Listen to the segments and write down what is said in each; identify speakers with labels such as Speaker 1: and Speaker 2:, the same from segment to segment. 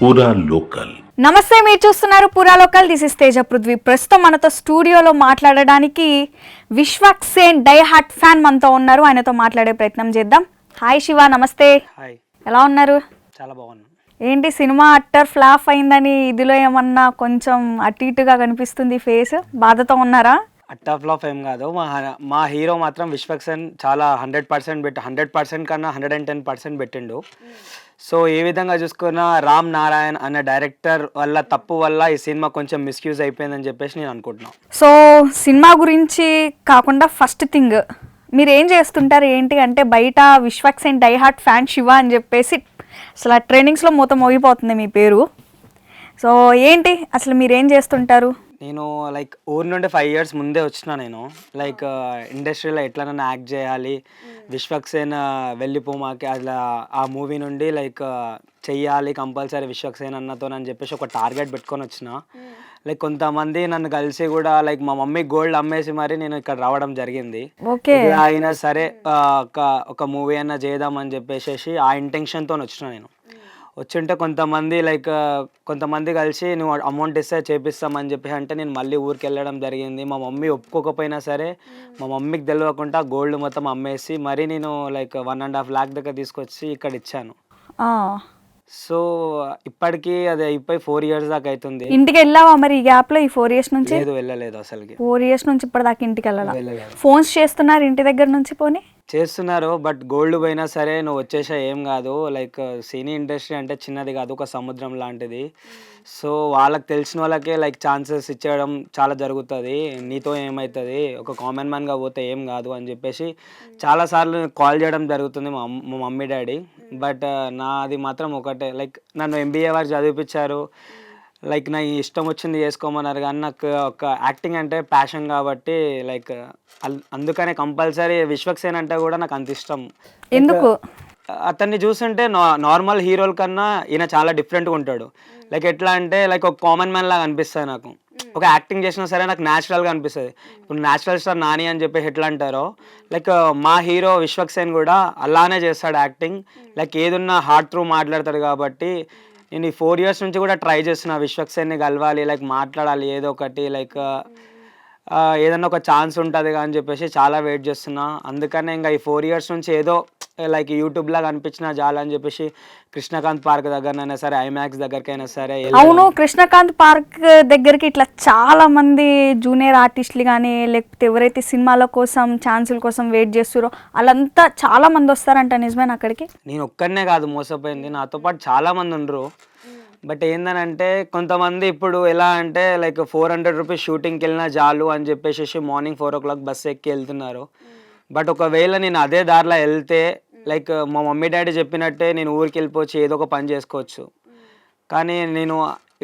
Speaker 1: పూరా లోకల్.
Speaker 2: నమస్తే, మీరు చూస్తున్నారు Pura local. This is Teja Prithvi. ప్రస్తుతం మనతో స్టూడియోలో మాట్లాడడానికి Vishwak Sen die hard fan మనతో ఉన్నారు. ఆయనతో మాట్లాడే ప్రయత్నం చేద్దాం. హాయ్ శివ, నమస్తే.
Speaker 3: హాయ్,
Speaker 2: ఎలా ఉన్నారు?
Speaker 3: చాలా బాగున్నాను.
Speaker 2: ఏంటి సినిమా అట్టర్ ఫ్లాప్ అయిందని ఇదిలో ఏమన్నా కొంచెం అటు ఇటుగా కనిపిస్తుంది ఫేస్, బాధతో ఉన్నారా?
Speaker 3: అట్టా ఫ్లాప్ ఏం కాదు. మా హీరో మాత్రం విశ్వక్ సేన్ చాలా 100% 100% కన్నా 110% పెట్టిండు. సో ఏ విధంగా చూసుకున్నా రామ్ నారాయణ్ అనే డైరెక్టర్ వల్ల తప్పు వల్ల ఈ సినిమా కొంచెం మిస్యూజ్ అయిపోయిందని చెప్పేసి నేను అనుకుంటున్నాను.
Speaker 2: సో సినిమా గురించి కాకుండా ఫస్ట్ థింగ్ మీరు ఏం చేస్తుంటారు ఏంటి అంటే, బయట Vishwak Sen die hard fan Shiva అని చెప్పేసి అసలు ట్రైనింగ్స్లో మొత్తం మోగిపోతుంది మీ పేరు. సో ఏంటి అసలు మీరు ఏం చేస్తుంటారు?
Speaker 3: నేను లైక్ ఊరి నుండి 5 years ముందే వచ్చిన. నేను లైక్ ఇండస్ట్రీలో ఎట్లనైనా యాక్ట్ చేయాలి, విశ్వక్ సేన్ వెళ్ళిపోమాకి అట్లా ఆ మూవీ నుండి లైక్ చెయ్యాలి కంపల్సరీ విశ్వక్ సేన్ అన్నతో అని చెప్పేసి ఒక టార్గెట్ పెట్టుకొని వచ్చిన. లైక్ కొంతమంది నన్ను కలిసి కూడా లైక్ మా మమ్మీ గోల్డ్ అమ్మేసి మరి నేను ఇక్కడ రావడం జరిగింది.
Speaker 2: ఓకే,
Speaker 3: అయినా సరే ఒక మూవీ అయినా చేద్దామని చెప్పేసి ఆ ఇంటెన్షన్తో వచ్చిన. నేను వచ్చుంటే కొంతమంది కలిసి నువ్వు అమౌంట్ ఇస్తే చేపిస్తామని చెప్పి అంటే నేను మళ్ళీ ఊరికి వెళ్ళడం జరిగింది. మా మమ్మీ ఒప్పుకోకపోయినా సరే మా మమ్మీకి తెలియకుండా గోల్డ్ మొత్తం అమ్మేసి మరి నేను లైక్ 1.5 lakh దగ్గర తీసుకొచ్చి ఇక్కడ ఇచ్చాను. సో ఇప్పటికీ అది అయిపోయి 4 years దాకా అవుతుంది.
Speaker 2: ఇంటికి వెళ్ళావా మరి ఈ గ్యాప్ లో? ఈ 4 years నుంచి
Speaker 3: లేదు, వెళ్ళలేదు అసలుకి.
Speaker 2: 4 years నుంచి ఇప్పటిదాకా ఇంటికి వెళ్ళాలి. ఫోన్స్ చేస్తున్నారు ఇంటి దగ్గర నుంచి? పోనీ
Speaker 3: చేస్తున్నారు, బట్ గోల్డ్ పోయినా సరే నువ్వు వచ్చేసా ఏం కాదు. లైక్ సినీ ఇండస్ట్రీ అంటే చిన్నది కాదు, ఒక సముద్రం లాంటిది. సో వాళ్ళకి తెలిసిన వాళ్ళకే లైక్ ఛాన్సెస్ ఇచ్చేయడం చాలా జరుగుతుంది. నీతో ఏమవుతుంది, ఒక కామన్ మ్యాన్గా పోతే ఏం కాదు అని చెప్పేసి చాలాసార్లు కాల్ చేయడం జరుగుతుంది మా మమ్మీ డాడీ. బట్ నాది మాత్రం ఒకటే, లైక్ నన్ను MBA వారు చదివిపించారు. లైక్ నా ఇష్టం వచ్చింది చేసుకోమన్నారు, కానీ నాకు ఒక యాక్టింగ్ అంటే ప్యాషన్ కాబట్టి లైక్ అందుకనే కంపల్సరీ విశ్వక్ సేన్ అంటే కూడా నాకు అంత ఇష్టం.
Speaker 2: ఎందుకు?
Speaker 3: అతన్ని చూస్తుంటే నార్మల్ హీరోల కన్నా ఈయన చాలా డిఫరెంట్గా ఉంటాడు. లైక్ ఎట్లా అంటే లైక్ ఒక కామన్ మ్యాన్ లాగా అనిపిస్తుంది నాకు. ఒక యాక్టింగ్ చేసినా సరే నాకు న్యాచురల్గా అనిపిస్తుంది. ఇప్పుడు న్యాచురల్ స్టార్ నాని అని చెప్పేసి ఎట్లా అంటారో, లైక్ మా హీరో విశ్వక్ సేన్ కూడా అలానే చేస్తాడు యాక్టింగ్. లైక్ ఏదున్నా హార్ట్ త్రూ మాట్లాడతాడు కాబట్టి నేను ఈ 4 years నుంచి కూడా ట్రై చేస్తున్నా విశ్వక్ సేన్ని కలవాలి, లైక్ మాట్లాడాలి ఏదో ఒకటి, లైక్ ఏదన్నా ఒక ఛాన్స్ ఉంటుంది అని చెప్పేసి చాలా వెయిట్ చేస్తున్నా. అందుకనే ఇంకా ఈ 4 years నుంచి ఏదో లైక్ యూట్యూబ్ లాగా అనిపించినా చాలని చెప్పేసి కృష్ణకాంత్ పార్క్ దగ్గరనైనా సరే, ఐమాక్స్ దగ్గరకైనా సరే.
Speaker 2: అవును, కృష్ణకాంత్ పార్క్ దగ్గరికి ఇట్లా చాలా మంది జూనియర్ ఆర్టిస్టులు కానీ లేకపోతే ఎవరైతే సినిమాల కోసం ఛాన్సుల కోసం వెయిట్ చేస్తారో వాళ్ళంతా చాలా మంది వస్తారంట, నిజమేనా అక్కడికి?
Speaker 3: నేను ఒక్కడనే కాదు మోసపోయింది, నాతో పాటు చాలా మంది ఉండరు. బట్ ఏందనంటే కొంతమంది ఇప్పుడు ఎలా అంటే లైక్ 400 రూపీస్ షూటింగ్కి వెళ్ళినా చాలు అని చెప్పేసి మార్నింగ్ 4 o'clock బస్సు ఎక్కి వెళ్తున్నారు. బట్ ఒకవేళ నేను అదే దారిలో వెళ్తే లైక్ మా మమ్మీ డాడీ చెప్పినట్టే నేను ఊరికి వెళ్ళిపోవచ్చు, ఏదో ఒక పని చేసుకోవచ్చు. కానీ నేను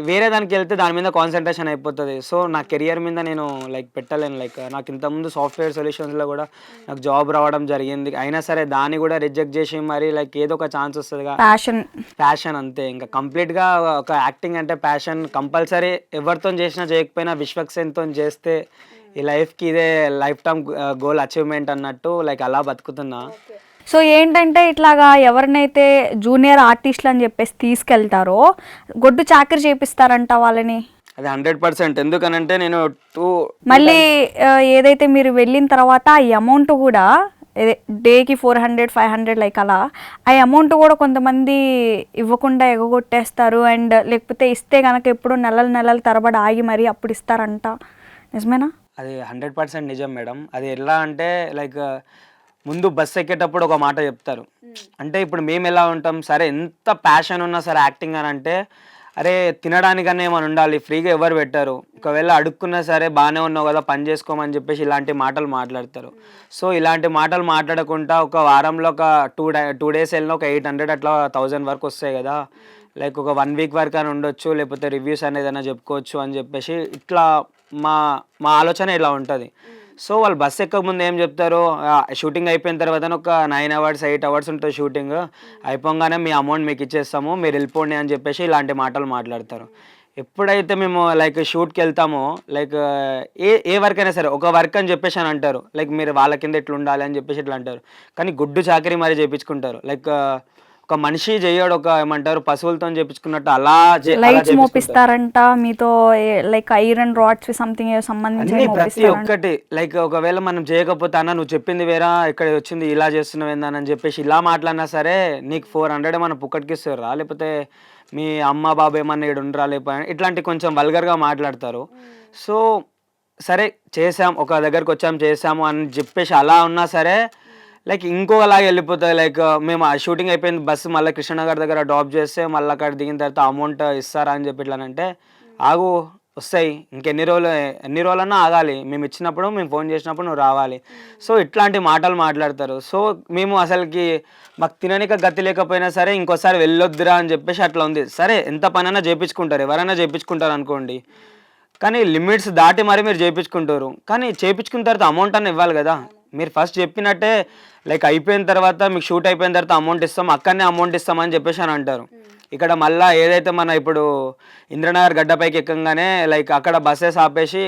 Speaker 3: వేరే దానికి వెళ్తే దాని మీద కాన్సన్ట్రేషన్ అయిపోతుంది. సో నా కెరియర్ మీద నేను లైక్ పెట్టలేను. లైక్ నాకు ఇంతకుముందు సాఫ్ట్వేర్ సొల్యూషన్స్లో కూడా నాకు జాబ్ రావడం జరిగింది. అయినా సరే దాన్ని కూడా రిజెక్ట్ చేసి మరి లైక్ ఏదో ఒక ఛాన్స్ వస్తుంది. ప్యాషన్ అంతే. ఇంకా కంప్లీట్గా ఒక యాక్టింగ్ అంటే ప్యాషన్. కంపల్సరీ ఎవరితో చేసినా చేయకపోయినా విశ్వక్ సేన్తో చేస్తే ఈ లైఫ్కి ఇదే లైఫ్ టైమ్ గోల్ అచీవ్మెంట్ అన్నట్టు లైక్ అలా బతుకుతున్నా.
Speaker 2: సో ఏంటంటే ఇట్లాగా ఎవరినైతే జూనియర్ ఆర్టిస్టులు అని చెప్పేసి తీసుకెళ్తారో గొడ్డు చాకరీ చేపిస్తారంట వాళ్ళని.
Speaker 3: అది 100%. ఎందుకనంటే నేను
Speaker 2: మళ్ళీ ఏదైతే మీరు వెళ్ళిన తర్వాత ఆ అమౌంట్ కూడా డేకి 400 500 లైక్ అలా ఆ అమౌంట్ కూడా కొంతమంది ఇవ్వకుండా ఎగగొట్టేస్తారు. అండ్ లేకపోతే ఇస్తే కనుక ఎప్పుడు నెలల తరబడి ఆగి మరి అప్పుడు ఇస్తారంట, నిజమేనా?
Speaker 3: అది 100% నిజం మేడం. అది ఎలా అంటే లైక్ ముందు బస్ ఎక్కేటప్పుడు ఒక మాట చెప్తారు. అంటే ఇప్పుడు మేము ఎలా ఉంటాం, సరే ఎంత ప్యాషన్ ఉన్నా సరే యాక్టింగ్ అని అంటే అరే తినడానికన్నా ఏమైనా ఉండాలి, ఫ్రీగా ఎవరు పెట్టారు. ఒకవేళ అడుక్కున్నా సరే బాగానే ఉన్నావు కదా పని చేసుకోమని చెప్పేసి ఇలాంటి మాటలు మాట్లాడతారు. సో ఇలాంటి మాటలు మాట్లాడకుండా ఒక వారంలో ఒక 2 days వెళ్ళినా ఒక 800 అట్లా 1000 వరకు వస్తాయి కదా. లైక్ ఒక 1 week వరకు అని ఉండొచ్చు, లేకపోతే రివ్యూస్ అనేది ఏదైనా చెప్పుకోవచ్చు అని చెప్పేసి ఇట్లా మా ఆలోచన ఇలా ఉంటుంది. సో వాళ్ళు బస్సు ఎక్కక ముందు ఏం చెప్తారు, షూటింగ్ అయిపోయిన తర్వాత ఒక 9 hours 8 hours ఉంటుంది షూటింగ్, అయిపోగానే మీ అమౌంట్ మీకు ఇచ్చేస్తాము మీరు వెళ్ళిపోండి అని చెప్పేసి ఇలాంటి మాటలు మాట్లాడతారు. ఎప్పుడైతే మేము లైక్ షూట్కి వెళ్తామో లైక్ ఏ వర్క్ అయినా సరే ఒక వర్క్ అని చెప్పేసి అని అంటారు. లైక్ మీరు వాళ్ళ కింద ఇట్లా ఉండాలి అని చెప్పేసి ఇట్లా అంటారు. కానీ గుడ్డు చాకరీ మరి చేయించుకుంటారు. లైక్ ఒక మనిషి చేయడు, ఒక ఏమంటారు పశువులతో చేపించుకున్నట్టు అలా
Speaker 2: లైట్స్ మోపిస్తారంట మీతో, లైక్ ఐరన్ రాడ్స్ సంథింగ్ సంబంధించి
Speaker 3: అన్ని ప్రతి ఒక్కటి. లైక్ ఒకవేళ మనం చేయకపోతే అన్న నువ్వు చెప్పింది వేరా, ఇక్కడ వచ్చింది ఇలా చేస్తున్నావు ఏందని చెప్పేసి ఇలా మాట్లాడినా సరే నీకు 400 మనం పుక్కటికి ఇస్తారా, లేకపోతే మీ అమ్మ బాబు ఏమన్నా ఇక్కడ ఉండరా, లేకపోతే ఇట్లాంటి కొంచెం వల్గర్గా మాట్లాడతారు. సో సరే చేసాం, ఒక దగ్గరకు వచ్చాం చేసాము అని చెప్పేసి అలా ఉన్నా సరే లైక్ ఇంకోలాగా వెళ్ళిపోతుంది. లైక్ మేము ఆ షూటింగ్ అయిపోయింది, బస్సు మళ్ళీ కృష్ణనగర్ దగ్గర డ్రాప్ చేస్తే మళ్ళీ అక్కడ దిగిన తర్వాత అమౌంట్ ఇస్తారా అని చెప్పి ఇట్లానంటే ఆగు వస్తాయి, ఎన్ని రోజులన్నా ఆగాలి, మేము ఇచ్చినప్పుడు మేము ఫోన్ చేసినప్పుడు నువ్వు రావాలి. సో ఇట్లాంటి మాటలు మాట్లాడతారు. సో మేము అసలుకి మాకు తిననిక గతి లేకపోయినా సరే ఇంకోసారి వెళ్ళొద్దురా అని చెప్పేసి అట్లా ఉంది. సరే ఎంత పనైనా చేయించుకుంటారు, ఎవరైనా చేయించుకుంటారు అనుకోండి, కానీ లిమిట్స్ దాటి మరి మీరు చేయించుకుంటారు. కానీ చేయించుకున్న తర్వాత అమౌంట్ అన్న ఇవ్వాలి కదా. మీరు ఫస్ట్ చెప్పినట్టే లైక్ అయిపోయిన తర్వాత మీకు షూట్ అయిపోయిన తర్వాత అమౌంట్ ఇస్తాం, అక్కడనే అమౌంట్ ఇస్తామని చెప్పేసి అని అంటారు. ఇక్కడ మళ్ళీ ఏదైతే మన ఇప్పుడు ఇంద్రనగర్ గడ్డపైకి ఎక్కగానే లైక్ అక్కడ బస్సెస్ ఆపేసి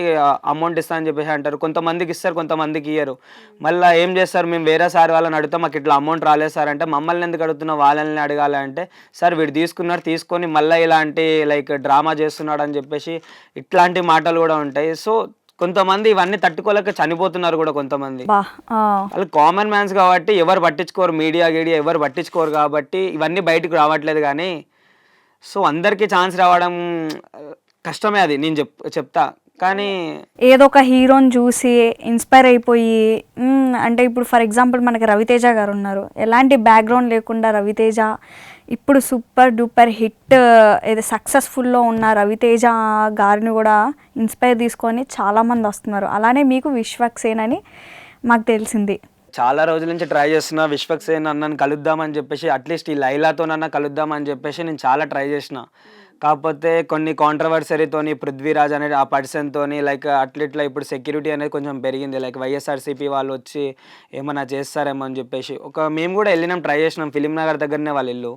Speaker 3: అమౌంట్ ఇస్తా అని చెప్పేసి అంటారు. కొంతమందికి ఇస్తారు, కొంతమందికి ఇయ్యరు. మళ్ళీ ఏం చేస్తారు, మేము వేరే సార్ వాళ్ళని అడుగుతాం, మాకు ఇట్లా అమౌంట్ రాలేదు సార్ అంటే, మమ్మల్ని ఎందుకు అడుగుతున్నా వాళ్ళని అడగాలి అంటే, సార్ వీడు తీసుకొని మళ్ళీ ఇలాంటి లైక్ డ్రామా చేస్తున్నాడు అని చెప్పేసి ఇట్లాంటి మాటలు కూడా ఉంటాయి. సో కొంతమంది ఇవన్నీ తట్టుకోలేక చనిపోతున్నారు కూడా కొంతమంది. వాళ్ళు కామన్ మ్యాన్స్ కాబట్టి ఎవరు పట్టించుకోరు, మీడియా ఎవరు పట్టించుకోరు కాబట్టి ఇవన్నీ బయటకు రావట్లేదు. కానీ సో అందరికీ ఛాన్స్ రావడం కష్టమే, అది నేను చెప్తా. కానీ
Speaker 2: ఏదో ఒక హీరోని చూసి ఇన్స్పైర్ అయిపోయి, అంటే ఇప్పుడు ఫర్ ఎగ్జాంపుల్ మనకి రవితేజ గారు ఉన్నారు, ఎలాంటి బ్యాక్గ్రౌండ్ లేకుండా రవితేజ ఇప్పుడు సూపర్ డూపర్ హిట్ ఏదో సక్సెస్ఫుల్లో ఉన్న రవితేజ గారిని కూడా ఇన్స్పైర్ తీసుకొని చాలామంది వస్తున్నారు. అలానే మీకు విశ్వక్సేన్ అని మాకు తెలిసింది.
Speaker 3: చాలా రోజుల నుంచి ట్రై చేస్తున్నా విశ్వక్సేన్ అన్నను కలుద్దామని చెప్పేసి, అట్లీస్ట్ ఈ లైలాతోనన్నా కలుద్దామని చెప్పేసి నేను చాలా ట్రై చేసిన. కాకపోతే కొన్ని కాంట్రవర్సరీతోని పృథ్వీరాజ్ అనేది ఆ పర్సన్తోని లైక్ అట్లా ఇప్పుడు సెక్యూరిటీ అనేది కొంచెం పెరిగింది. లైక్ వైఎస్ఆర్సీపీ వాళ్ళు వచ్చి ఏమన్నా చేస్తారేమో అని చెప్పేసి మేము కూడా వెళ్ళినాం, ట్రై చేసినాం. ఫిలిం నగర్ దగ్గరనే వాళ్ళ ఇల్లు.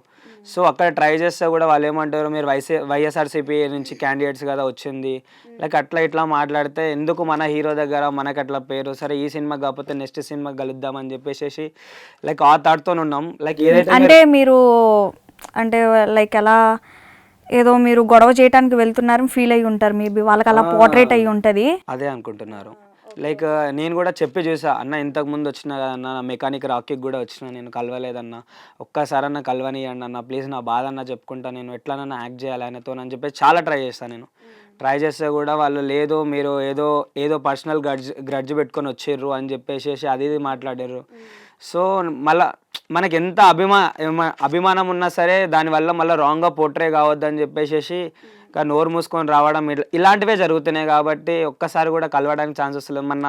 Speaker 3: సో అక్కడ ట్రై చేస్తే కూడా వాళ్ళు ఏమంటారు, మీరు వైఎస్ఆర్సీపీ నుంచి క్యాండిడేట్స్ కదా వచ్చింది, లైక్ అట్లా ఇట్లా మాట్లాడితే ఎందుకు మన హీరో దగ్గర మనకు అట్లా పేరు, సరే ఈ సినిమా కాకపోతే నెక్స్ట్ సినిమాకి కలుద్దామని చెప్పేసి లైక్ ఆ థాట్తో ఉన్నాం. లైక్ ఏదైతే
Speaker 2: అంటే మీరు అంటే లైక్ ఎలా ఏదో మీరు గొడవ చేయడానికి వెళ్తున్నారని ఫీల్ అయ్యి ఉంటారు, మేబీ వాళ్ళకి అలా పోర్ట్రేట్ అయ్యి ఉంటుంది,
Speaker 3: అదే అనుకుంటున్నారు. లైక్ నేను కూడా చెప్పి చూసా, అన్న ఇంతకుముందు వచ్చిన కదన్న మెకానిక్ రాకీకి కూడా వచ్చిన, నేను కలవలేదన్న, ఒక్కసారన్నా కలవనియండి అన్న ప్లీజ్, నా బాధ అన్న చెప్పుకుంటా, నేను ఎట్లనన్నా యాక్ట్ చేయాలి ఆయనతో అని చెప్పేసి చాలా ట్రై చేస్తాను. నేను ట్రై చేస్తే కూడా వాళ్ళు లేదు మీరు ఏదో పర్సనల్ గ్రడ్జ్ పెట్టుకొని వచ్చిర్రు అని చెప్పేసి అది మాట్లాడారు. సో మళ్ళీ మనకి ఎంత అభిమానం ఉన్నా సరే దానివల్ల మళ్ళీ రాంగ్గా పోర్ట్రే కావద్దని చెప్పేసి నోరు మూసుకొని రావడం ఇలాంటివే జరుగుతున్నాయి. కాబట్టి ఒక్కసారి కూడా కలవడానికి ఛాన్స్ వస్తలేదు. మొన్న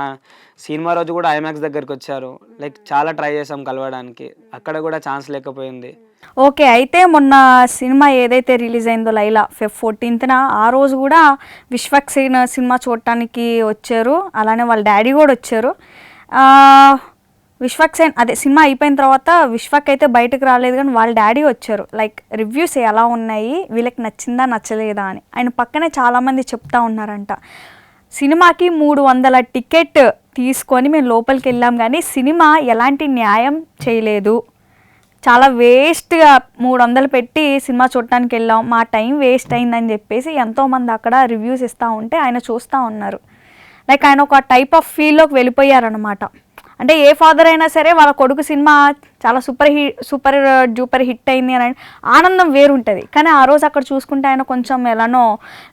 Speaker 3: సినిమా రోజు కూడా ఐమాక్స్ దగ్గరికి వచ్చారు, లైక్ చాలా ట్రై చేసాం కలవడానికి, అక్కడ కూడా ఛాన్స్ లేకపోయింది.
Speaker 2: ఓకే, అయితే మొన్న సినిమా ఏదైతే రిలీజ్ అయిందో లైలా Feb 14th ఆ రోజు కూడా విశ్వక్సేన్ సినిమా చూడటానికి వచ్చారు, అలానే వాళ్ళ డాడీ కూడా వచ్చారు. విశ్వక్సేన్ అదే సినిమా అయిపోయిన తర్వాత విశ్వక్ అయితే బయటకు రాలేదు, కానీ వాళ్ళ డాడీ వచ్చారు. లైక్ రివ్యూస్ ఎలా ఉన్నాయి, వీళ్ళకి నచ్చిందా నచ్చలేదా అని. ఆయన పక్కనే చాలామంది చెప్తా ఉన్నారంట, సినిమాకి 300 టికెట్ తీసుకొని మేము లోపలికి వెళ్ళాం కానీ సినిమా ఎలాంటి న్యాయం చేయలేదు, చాలా వేస్ట్గా 300 పెట్టి సినిమా చూడటానికి వెళ్ళాం, మా టైం వేస్ట్ అయిందని చెప్పేసి ఎంతోమంది అక్కడ రివ్యూస్ ఇస్తూ ఉంటే ఆయన చూస్తూ ఉన్నారు. లైక్ ఆయన ఒక టైప్ ఆఫ్ ఫీల్లోకి వెళ్ళిపోయారనమాట. అంటే ఏ ఫాదర్ అయినా సరే వాళ్ళ కొడుకు సినిమా చాలా సూపర్ డూపర్ హిట్ అయింది అని ఆనందం వేరుంటుంది. కానీ ఆ రోజు అక్కడ చూసుకుంటే ఆయన కొంచెం ఎలానో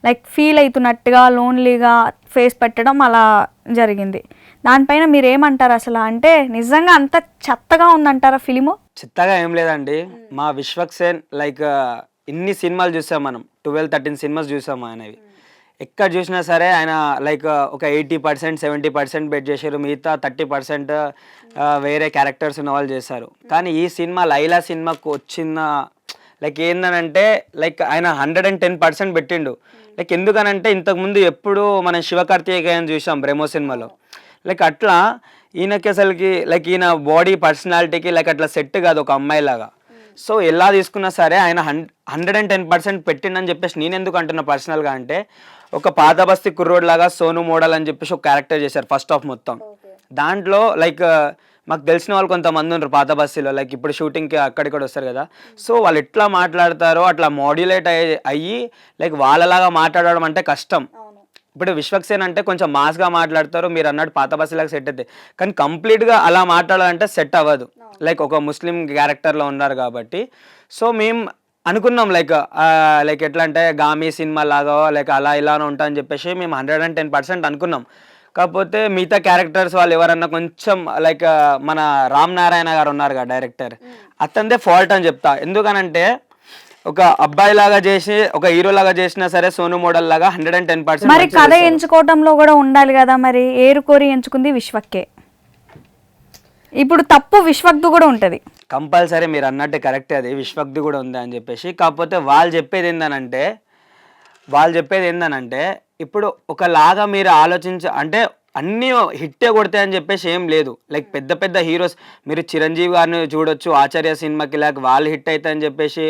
Speaker 2: లైక్ ఫీల్ అవుతున్నట్టుగా లోన్లీగా ఫేస్ పెట్టడం అలా జరిగింది. దానిపైన మీరు ఏమంటారు అసలు? అంటే నిజంగా అంత చెత్తగా ఉందంటారా ఫిలిము?
Speaker 3: చెత్తగా ఏం లేదండి. మా విశ్వక్సేన్ లైక్ ఇన్ని సినిమాలు చూసాం మనం, 12-13 సినిమాస్ చూసాం ఆయనవి. ఎక్కడ చూసినా సరే ఆయన లైక్ ఒక 80% 70% బెట్ చేశారు, మిగతా 30% వేరే క్యారెక్టర్స్ ఉన్న వాళ్ళు చేశారు. కానీ ఈ సినిమా లైలా సినిమాకు వచ్చిన లైక్ ఏందనంటే లైక్ ఆయన 110% పెట్టిండు. లైక్ ఎందుకనంటే ఇంతకుముందు ఎప్పుడు మనం శివకార్తికేయన్ చూసాం బ్రహ్మో సినిమాలో, లైక్ అట్లా ఈయనకి అసలుకి లైక్ ఈయన బాడీ పర్సనాలిటీకి లైక్ అట్లా సెట్ కాదు ఒక అమ్మాయిలాగా. సో ఎలా తీసుకున్నా సరే ఆయన 110% పెట్టిండని చెప్పేసి నేను ఎందుకు అంటున్నా పర్సనల్గా అంటే, ఒక పాత బస్తీ కుర్రోడ్ లాగా సోను మోడల్ అని చెప్పేసి ఒక క్యారెక్టర్ చేశారు ఫస్ట్ హాఫ్ మొత్తం. దాంట్లో లైక్ మాకు తెలిసిన వాళ్ళు కొంతమంది ఉన్నారు పాత బస్సులో, లైక్ ఇప్పుడు షూటింగ్కి అక్కడిక్కడ వస్తారు కదా. సో వాళ్ళు ఎట్లా మాట్లాడతారో అట్లా మాడ్యులేట్ అయ్యి లైక్ వాళ్ళలాగా మాట్లాడడం అంటే కష్టం. ఇప్పుడు విశ్వక్సేన్ అంటే కొంచెం మాస్గా మాట్లాడతారు, మీరు అన్నట్టు పాత బస్సులాగా సెట్ అవుతాయి. కానీ కంప్లీట్గా అలా మాట్లాడాలంటే సెట్ అవ్వదు, లైక్ ఒక ముస్లిం క్యారెక్టర్లో ఉన్నారు కాబట్టి. సో మేము అనుకున్నాం లైక్ ఎట్లా అంటే గామి సినిమా లాగా లైక్ అలా ఇలానో ఉంటా అని చెప్పేసి మేము 110% అనుకున్నాం. కాకపోతే మిగతా క్యారెక్టర్స్ వాళ్ళు ఎవరన్నా కొంచెం లైక్ మన రామ్ నారాయణ గారు ఉన్నారు కదా డైరెక్టర్, అతనిదే ఫాల్ట్ అని చెప్తా. ఎందుకనంటే ఒక అబ్బాయి లాగా చేసి ఒక హీరో లాగా చేసినా సరే సోను మోడల్ లాగా 110%.
Speaker 2: మరి కథ ఎంచుకోవడంలో కూడా ఉండాలి కదా, మరి ఏరుకోరి ఎంచుకుంది విశ్వక్కే, ఇప్పుడు తప్పు విశ్వక్ది కూడా ఉంటుంది
Speaker 3: కంపల్సరీ. మీరు అన్నట్టు కరెక్టే, అది విశ్వక్ది కూడా ఉంది అని చెప్పేసి. కాకపోతే వాళ్ళు చెప్పేది ఏందనంటే ఇప్పుడు ఒకలాగా మీరు అంటే అన్నీ హిట్టే కొడతాయని చెప్పేసి ఏం లేదు. లైక్ పెద్ద పెద్ద హీరోస్ మీరు చిరంజీవి గారిని చూడొచ్చు, ఆచార్య సినిమాకి లైక్ వాళ్ళు హిట్ అవుతాయని చెప్పేసి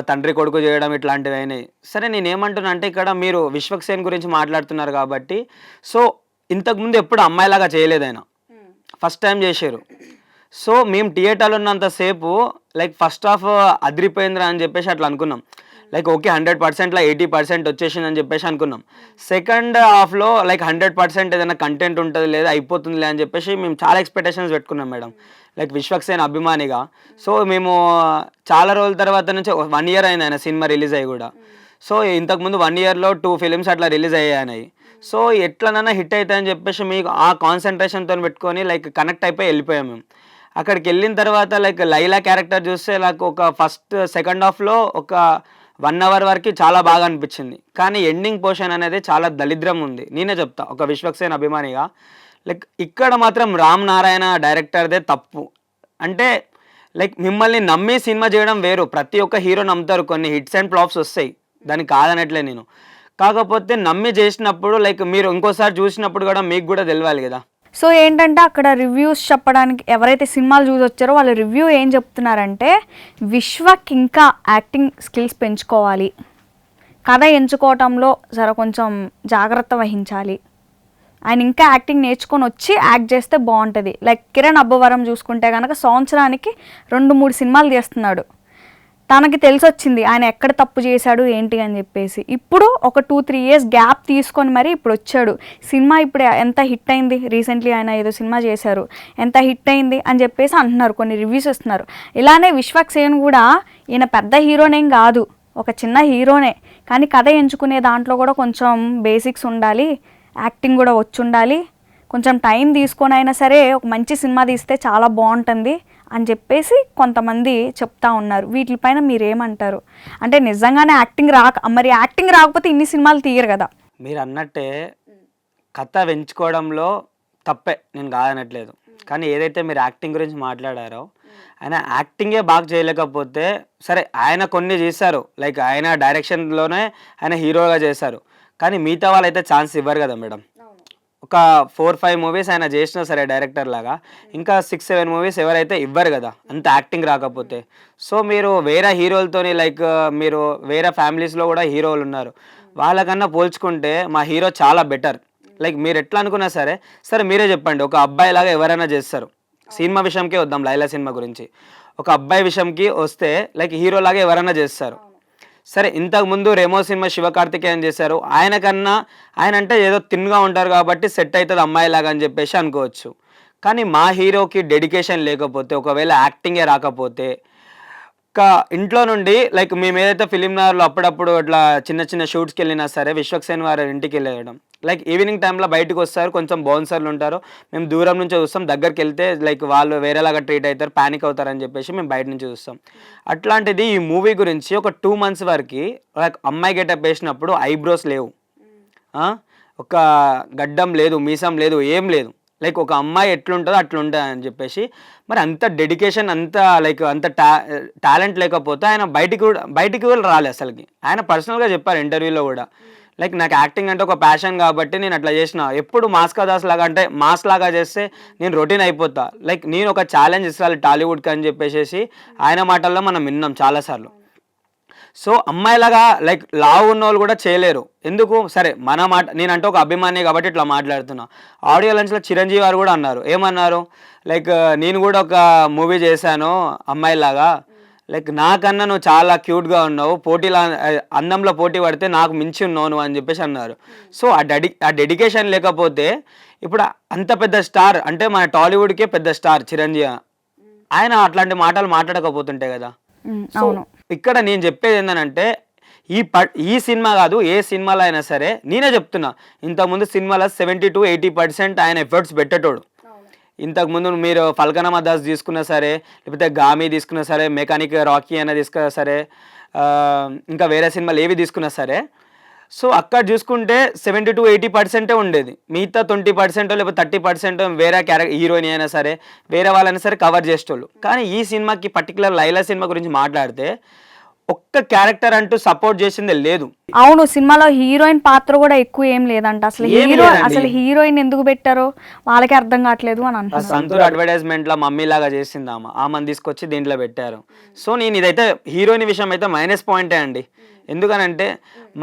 Speaker 3: తండ్రి కొడుకు చేయడం ఇట్లాంటివి అయినాయి. సరే నేనేమంటున్నా అంటే ఇక్కడ మీరు విశ్వక్సేన్ గురించి మాట్లాడుతున్నారు కాబట్టి, సో ఇంతకుముందు ఎప్పుడు అమ్మాయిలాగా చేయలేదు ఆయన, ఫస్ట్ టైం చేశారు. సో మేము థియేటర్లో ఉన్నంతసేపు లైక్ ఫస్ట్ హాఫ్ అదిరిపోయిందిరా అని చెప్పేసి అట్లా అనుకున్నాం. లైక్ ఓకే 100%లో 80% వచ్చేసింది అని చెప్పేసి అనుకున్నాం. సెకండ్ హాఫ్లో లైక్ 100% ఏదైనా కంటెంట్ ఉంటుంది లేదా అయిపోతుందిలే అని చెప్పేసి మేము చాలా ఎక్స్పెక్టేషన్స్ పెట్టుకున్నాం మేడం, లైక్ విశ్వక్సేన్ అభిమానిగా. సో మేము చాలా రోజుల తర్వాత నుంచి 1 year అయింది ఆయన సినిమా రిలీజ్ అయ్యి కూడా. సో ఇంతకుముందు 1 yearలో 2 films అట్లా రిలీజ్ అయ్యాయి. సో ఎట్లనైనా హిట్ అవుతాయని చెప్పేసి మీకు ఆ కాన్సన్ట్రేషన్తో పెట్టుకొని లైక్ కనెక్ట్ అయిపోయి వెళ్ళిపోయాం మేము. అక్కడికి వెళ్ళిన తర్వాత లైక్ లైలా క్యారెక్టర్ చూస్తే నాకు ఒక సెకండ్ హాఫ్లో ఒక 1 hour వరకు చాలా బాగా అనిపించింది. కానీ ఎండింగ్ పోర్షన్ అనేది చాలా దరిద్రం ఉంది, నేనే చెప్తా ఒక విశ్వక్సేన్ అభిమానిగా. లైక్ ఇక్కడ మాత్రం రామ్ నారాయణ డైరెక్టర్దే తప్పు. అంటే లైక్ మిమ్మల్ని నమ్మి సినిమా చేయడం వేరు, ప్రతి ఒక్క హీరో నమ్ముతారు, కొన్ని హిట్స్ అండ్ ఫ్లాప్స్ వస్తాయి, దానికి కాదనట్లే నేను. కాకపోతే నమ్మి చేసినప్పుడు లైక్ మీరు ఇంకోసారి చూసినప్పుడు కూడా మీకు కూడా తెలియాలి కదా.
Speaker 2: సో ఏంటంటే అక్కడ రివ్యూస్ చెప్పడానికి ఎవరైతే సినిమాలు చూసి వచ్చారో వాళ్ళు రివ్యూ ఏం చెప్తున్నారంటే విశ్వక్ ఇంకా యాక్టింగ్ స్కిల్స్ పెంచుకోవాలి, కథ ఎంచుకోవటంలో కొంచెం జాగ్రత్త వహించాలి, ఆయన ఇంకా యాక్టింగ్ నేర్చుకొని వచ్చి యాక్ట్ చేస్తే బాగుంటుంది. లైక్ కిరణ్ అబ్బవరం చూసుకుంటే కనుక సంవత్సరానికి 2-3 సినిమాలు చేస్తున్నాడు, తనకి తెలిసి వచ్చింది ఆయన ఎక్కడ తప్పు చేశాడు ఏంటి అని చెప్పేసి. ఇప్పుడు ఒక 2-3 years గ్యాప్ తీసుకొని మరి ఇప్పుడు వచ్చాడు. సినిమా ఇప్పుడు ఎంత హిట్ అయింది, రీసెంట్లీ ఆయన ఏదో సినిమా చేశారు, ఎంత హిట్ అయింది అని చెప్పేసి అంటున్నారు, కొన్ని రివ్యూస్ వస్తున్నారు. ఇలానే విశ్వక్సేన్ కూడా ఈయన పెద్ద హీరోనేం కాదు, ఒక చిన్న హీరోనే, కానీ కథ ఎంచుకునే దాంట్లో కూడా కొంచెం బేసిక్స్ ఉండాలి, యాక్టింగ్ కూడా వచ్చి ఉండాలి, కొంచెం టైం తీసుకొని అయినా సరే ఒక మంచి సినిమా తీస్తే చాలా బాగుంటుంది అని చెప్పేసి కొంతమంది చెప్తా ఉన్నారు. వీటిపైన మీరేమంటారు? అంటే నిజంగానే యాక్టింగ్ రాకపోతే ఇన్ని సినిమాలు తీయరు కదా.
Speaker 3: మీరు అన్నట్టే కథ పెంచుకోవడంలో తప్పే, నేను కాదనట్లేదు. కానీ ఏదైతే మీరు యాక్టింగ్ గురించి మాట్లాడారో ఆయన యాక్టింగే బాగా చేయలేకపోతే సరే, ఆయన కొన్ని చేశారు, లైక్ ఆయన డైరెక్షన్లోనే ఆయన హీరోగా చేశారు, కానీ మిగతా వాళ్ళైతే ఛాన్స్ ఇవ్వరు కదా మేడం. ఒక 4-5 movies ఆయన చేసినా సరే డైరెక్టర్ లాగా, ఇంకా 6-7 movies ఎవరైతే ఇవ్వరు కదా అంత యాక్టింగ్ రాకపోతే. సో మీరు వేరే హీరోలతోని లైక్ మీరు వేరే ఫ్యామిలీస్లో కూడా హీరోలు ఉన్నారు, వాళ్ళకన్నా పోల్చుకుంటే మా హీరో చాలా బెటర్. లైక్ మీరు ఎట్లా అనుకున్నా సరే మీరే చెప్పండి, ఒక అబ్బాయి లాగా ఎవరైనా చేస్తారు. సినిమా విషయంకే వద్దాం, లైలా సినిమా గురించి ఒక అబ్బాయి విషయంకి వస్తే లైక్ హీరో లాగా ఎవరైనా చేస్తారు. సరే ఇంతకుముందు రెమో సినిమా శివకార్తికేయన్ చేశారు, ఆయన అంటే ఏదో తిన్నుగా ఉంటారు కాబట్టి సెట్ అవుతుంది అమ్మాయిలాగా అని చెప్పేసి అనుకోవచ్చు. కానీ మా హీరోకి డెడికేషన్ లేకపోతే, ఒకవేళ యాక్టింగే రాకపోతే, ఇంట్లో నుండి లైక్ మేము ఏదైతే ఫిలిం నగర్లో అప్పుడప్పుడు అట్లా చిన్న చిన్న షూట్స్కి వెళ్ళినా సరే విశ్వక్సేన్ వారి ఇంటికి వెళ్ళడం, లైక్ ఈవినింగ్ టైంలో బయటకు వస్తారు, కొంచెం బౌన్సర్లు ఉంటారు, మేము దూరం నుంచి చూస్తాం, దగ్గరికి వెళ్తే లైక్ వాళ్ళు వేరేలాగా ట్రీట్ అవుతారు, ప్యానిక్ అవుతారని చెప్పేసి మేము బయట నుంచి చూస్తాం. అట్లాంటిది ఈ మూవీ గురించి ఒక 2 months వరకు లైక్ అమ్మాయి గెటప్ వేసినప్పుడు ఐబ్రోస్ లేవు, ఒక గడ్డం లేదు, మీసం లేదు, ఏం లేదు, లైక్ ఒక అమ్మాయి ఎట్లుంటుందో అట్లుంటుంది అని చెప్పేసి. మరి అంత డెడికేషన్, అంత లైక్ అంత టాలెంట్ లేకపోతే ఆయన బయటికి కూడా రాలేదు అసలుకి. ఆయన పర్సనల్గా చెప్పారు ఇంటర్వ్యూలో కూడా, లైక్ నాకు యాక్టింగ్ అంటే ఒక ప్యాషన్ కాబట్టి నేను అట్లా చేసిన, ఎప్పుడు మాస్ లాగా అంటే మాస్ లాగా చేస్తే నేను రొటీన్ అయిపోతా, లైక్ నేను ఒక ఛాలెంజ్ ఇస్తాను టాలీవుడ్కి అని చెప్పేసి ఆయన మాటల్లో మనం విన్నాం చాలాసార్లు. సో అమ్మాయిలాగా లైక్ లావు ఉన్న వాళ్ళు కూడా చేయలేరు. ఎందుకు సరే మన మాట నేనంటే ఒక అభిమాని కాబట్టి ఇట్లా మాట్లాడుతున్నా. ఆడియో లంచ్లో చిరంజీవి గారు కూడా అన్నారు, ఏమన్నారు, లైక్ నేను కూడా ఒక మూవీ చేశాను అమ్మాయిలాగా, లైక్ నాకన్నా నువ్వు చాలా క్యూట్గా ఉన్నావు, పోటీలో అందంలో పోటీ పడితే నాకు మించి ఉన్నావు నువ్వు అని చెప్పేసి అన్నారు. సో ఆ డెడికేషన్ లేకపోతే ఇప్పుడు అంత పెద్ద స్టార్ అంటే మన టాలీవుడ్కే పెద్ద స్టార్ చిరంజీవి, ఆయన అట్లాంటి మాటలు మాట్లాడకపోతుంటే కదా. సో
Speaker 2: అవును.
Speaker 3: ఇక్కడ నేను చెప్పేది ఏంటంటే ఈ సినిమా కాదు ఏ సినిమాలో అయినా సరే నేనే చెప్తున్నా, ఇంతకుముందు సినిమాలో 70-80% ఆయన ఎఫర్ట్స్ పెట్టేటోడు. ఇంతకుముందు మీరు ఫల్కనమా దాస్ తీసుకున్నా సరే, లేకపోతే గామి తీసుకున్నా సరే, మెకానిక్ రాకీ అయినా తీసుకున్నా సరే, ఇంకా వేరే సినిమాలు ఏవి తీసుకున్నా సరే, సో అక్కడ చూసుకుంటే 70-80% ఉండేది. మిగతా 20% లేకపోతే 30% వేరే హీరోయిన్ అయినా సరే వేరే వాళ్ళైనా సరే కవర్ చేసేటోళ్ళు. కానీ ఈ సినిమాకి పర్టికులర్ లైలా సినిమా గురించి మాట్లాడితే ఒక్క క్యారెక్టర్ అంటూ సపోర్ట్ చేసిందే లేదు.
Speaker 2: అవును, సినిమాలో హీరోయిన్ పాత్ర కూడా ఎక్కువ ఏం లేదంట.
Speaker 3: ఏమీ లేదండి.
Speaker 2: అసలు హీరోయిన్ ఎందుకు పెట్టారో వాళ్ళకే అర్థం కావట్లేదు అని అంటున్నారు.
Speaker 3: సంతూర్ అడ్వర్టైజ్మెంట్ లో మమ్మీ లాగా చేసింది ఆమెను తీసుకొచ్చి దీంట్లో పెట్టారు. సో నేను ఇదైతే హీరోయిన్ విషయం అయితే మైనస్ పాయింటే అండి. ఎందుకనంటే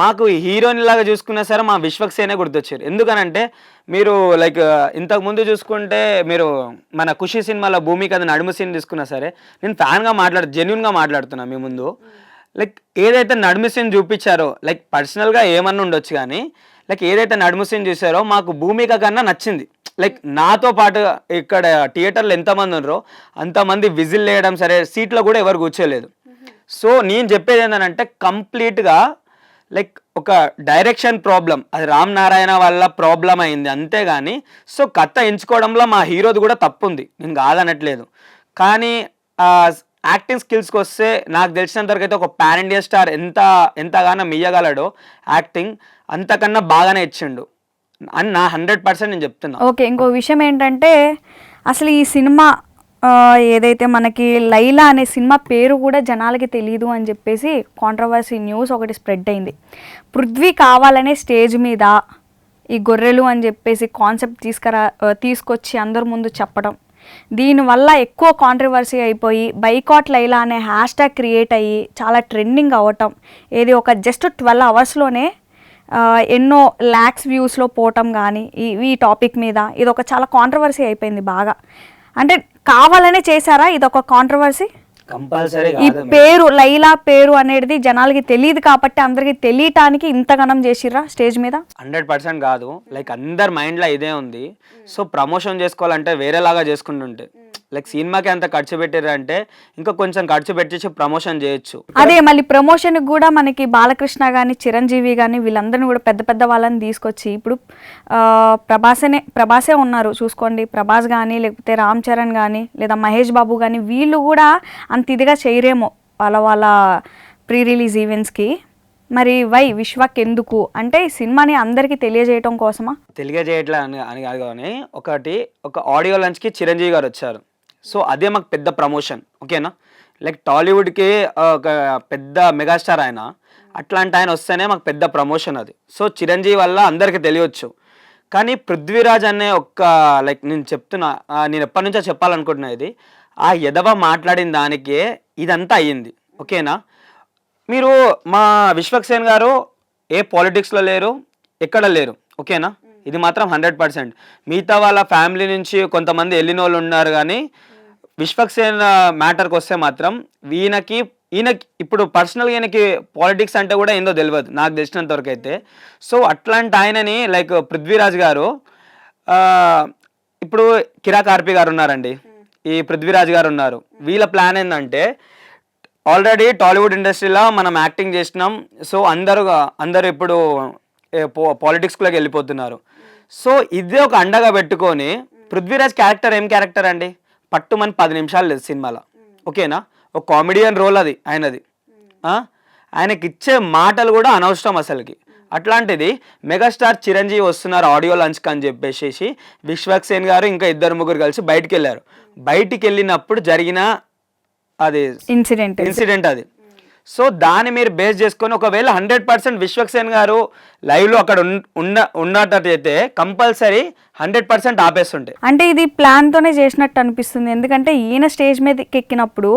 Speaker 3: మాకు హీరోయిన్ లాగా చూసుకున్నా సరే మా విశ్వక్సేనే గుర్తొచ్చారు. ఎందుకనంటే మీరు లైక్ ఇంతకుముందు చూసుకుంటే మీరు మన ఖుషి సినిమాలో భూమిక నడుము సీన్ తీసుకున్నా సరే, నేను ఫ్యాన్గా జెన్యున్గా మాట్లాడుతున్నా మీ ముందు. లైక్ ఏదైతే నడుము సీన్ చూపించారో, లైక్ పర్సనల్గా ఏమన్నా ఉండొచ్చు కానీ లైక్ ఏదైతే నడుము సీన్ చూసారో మాకు భూమిక కన్నా నచ్చింది. లైక్ నాతో పాటు ఇక్కడ థియేటర్లో ఎంతమంది ఉన్నారో అంతమంది విజిల్ వేయడం సరే, సీట్లో కూడా ఎవరు కూర్చోలేదు. సో నేను చెప్పేది ఏంటంటే కంప్లీట్గా లైక్ ఒక డైరెక్షన్ ప్రాబ్లం, అది రామ్ నారాయణ వల్ల ప్రాబ్లం అయింది అంతేగాని సో కథ ఎంచుకోవడంలో మా హీరోది కూడా తప్పు ఉంది, నేను కాదనట్లేదు. కానీ యాక్టింగ్ స్కిల్స్కి వస్తే నాకు తెలిసినంతవరకు అయితే ఒక పాన్ ఇండియా స్టార్ ఎంతగానో ఇయ్యగలడో యాక్టింగ్ అంతకన్నా బాగానే ఇచ్చిండు అని నా 100% నేను చెప్తున్నా.
Speaker 2: ఓకే, ఇంకో విషయం ఏంటంటే అసలు ఈ సినిమా ఏదైతే మనకి లైలా అనే సినిమా పేరు కూడా జనాలకి తెలియదు అని చెప్పేసి కాంట్రవర్సీ న్యూస్ ఒకటి స్ప్రెడ్ అయింది. పృథ్వీ కావాలనే స్టేజ్ మీద ఈ గొర్రెలు అని చెప్పేసి కాన్సెప్ట్ తీసుకొచ్చి అందరి ముందు చెప్పడం, దీనివల్ల ఎక్కువ కాంట్రవర్సీ అయిపోయి బైకాట్ లైలా అనే హ్యాష్ ట్యాగ్ క్రియేట్ అయ్యి చాలా ట్రెండింగ్ అవ్వటం, ఏది ఒక జస్ట్ 12 అవర్స్లోనే ఎన్నో ల్యాక్స్ వ్యూస్లో పోవటం కానీ ఈ టాపిక్ మీద ఇది ఒక చాలా కాంట్రవర్సీ అయిపోయింది బాగా. అంటే కావాలనే చేశారా ఇది ఒక కాంట్రవర్సీ?
Speaker 3: కంపల్సరీ
Speaker 2: ఈ పేరు లైలా పేరు అనేది జనాలకి తెలియదు కాబట్టి అందరికి తెలియటానికి ఇంతగానం చేసిర్రా స్టేజ్ మీద?
Speaker 3: 100% కాదు, లైక్ అందరి మైండ్లో ఇదే ఉంది. సో ప్రమోషన్ చేసుకోవాలంటే వేరేలాగా చేసుకుంటుంటే లైక్ సినిమాకి అంత ఖర్చు పెట్టారంటే ఇంకా కొంచెం ఖర్చు పెట్టేసి ప్రమోషన్ చేయొచ్చు.
Speaker 2: అదే మళ్ళీ ప్రమోషన్కి కూడా మనకి బాలకృష్ణ కానీ చిరంజీవి కానీ వీళ్ళందరినీ కూడా పెద్ద పెద్ద వాళ్ళని తీసుకొచ్చి ఇప్పుడు ప్రభాసే ఉన్నారు చూసుకోండి, ప్రభాస్ కానీ లేకపోతే రామ్ చరణ్ కానీ లేదా మహేష్ బాబు కానీ వీళ్ళు కూడా అంత ఇదిగా చేయరేమో వాళ్ళ ప్రీ రిలీజ్ ఈవెంట్స్కి. మరి విశ్వక్ ఎందుకు అంటే ఈ సినిమాని అందరికీ తెలియజేయటం కోసమా?
Speaker 3: తెలియజేయట్లే అని కాదు కానీ ఒక ఆడియో లంచ్కి చిరంజీవి గారు వచ్చారు. సో అదే మాకు పెద్ద ప్రమోషన్, ఓకేనా. లైక్ టాలీవుడ్కి ఒక పెద్ద మెగాస్టార్ ఆయన, అట్లాంటి ఆయన వస్తేనే మాకు పెద్ద ప్రమోషన్ అది. సో చిరంజీవి వల్ల అందరికీ తెలియవచ్చు. కానీ పృథ్వీరాజ్ అనే లైక్ నేను చెప్తున్నా, నేను ఎప్పటి నుంచో చెప్పాలనుకుంటున్నా ఇది, ఆ ఎదవ మాట్లాడిన దానికే ఇదంతా అయ్యింది, ఓకేనా. మీరు మా విశ్వక్సేన్ గారు ఏ పాలిటిక్స్లో లేరు, ఎక్కడ లేరు, ఓకేనా. ఇది మాత్రం 100%. మిగతా వాళ్ళ ఫ్యామిలీ నుంచి కొంతమంది వెళ్ళిన వాళ్ళు ఉన్నారు కానీ విశ్వక్సేన్ మ్యాటర్కి వస్తే మాత్రం ఈయనకి ఇప్పుడు పర్సనల్గా ఈయనకి పాలిటిక్స్ అంటే కూడా ఏందో తెలియదు నాకు తెలిసినంత వరకు అయితే. సో అట్లాంటి ఆయనని లైక్ పృథ్వీరాజ్ గారు, ఇప్పుడు కిరా కార్పి గారు ఉన్నారండి, ఈ పృథ్వీరాజ్ గారు ఉన్నారు. వీళ్ళ ప్లాన్ ఏంటంటే ఆల్రెడీ టాలీవుడ్ ఇండస్ట్రీలో మనం యాక్టింగ్ చేసినాం, సో అందరూ ఇప్పుడు పాలిటిక్స్లోకి వెళ్ళిపోతున్నారు. సో ఇదే ఒక అండగా పెట్టుకొని పృథ్వీరాజ్ క్యారెక్టర్ ఏం క్యారెక్టర్ అండి, పట్టుమని 10 నిమిషాలు లేదు సినిమాలో, ఓకేనా. ఒక కామెడియన్ రోల్ అది ఆయనది. ఆయనకి ఇచ్చే మాటలు కూడా అనవసరం అసలుకి. అట్లాంటిది మెగాస్టార్ చిరంజీవి వస్తున్నారు ఆడియో లంచ్కి అని చెప్పేసి విశ్వక్సేన్ గారు ఇంకా 2-3 కలిసి బయటికి వెళ్ళారు. బయటికి వెళ్ళినప్పుడు జరిగిన అది ఇన్సిడెంట్ అది. సో దాన్ని మీరు బేస్ చేసుకొని ఒకవేళ 100% విశ్వక్సేన్ గారు లైవ్లో అక్కడ ఉన్నట్టయితే కంపల్సరీ 100% ఆపేస్తుంటే.
Speaker 2: అంటే ఇది ప్లాన్తోనే చేసినట్టు అనిపిస్తుంది. ఎందుకంటే ఈయన స్టేజ్ మీదకి ఎక్కినప్పుడు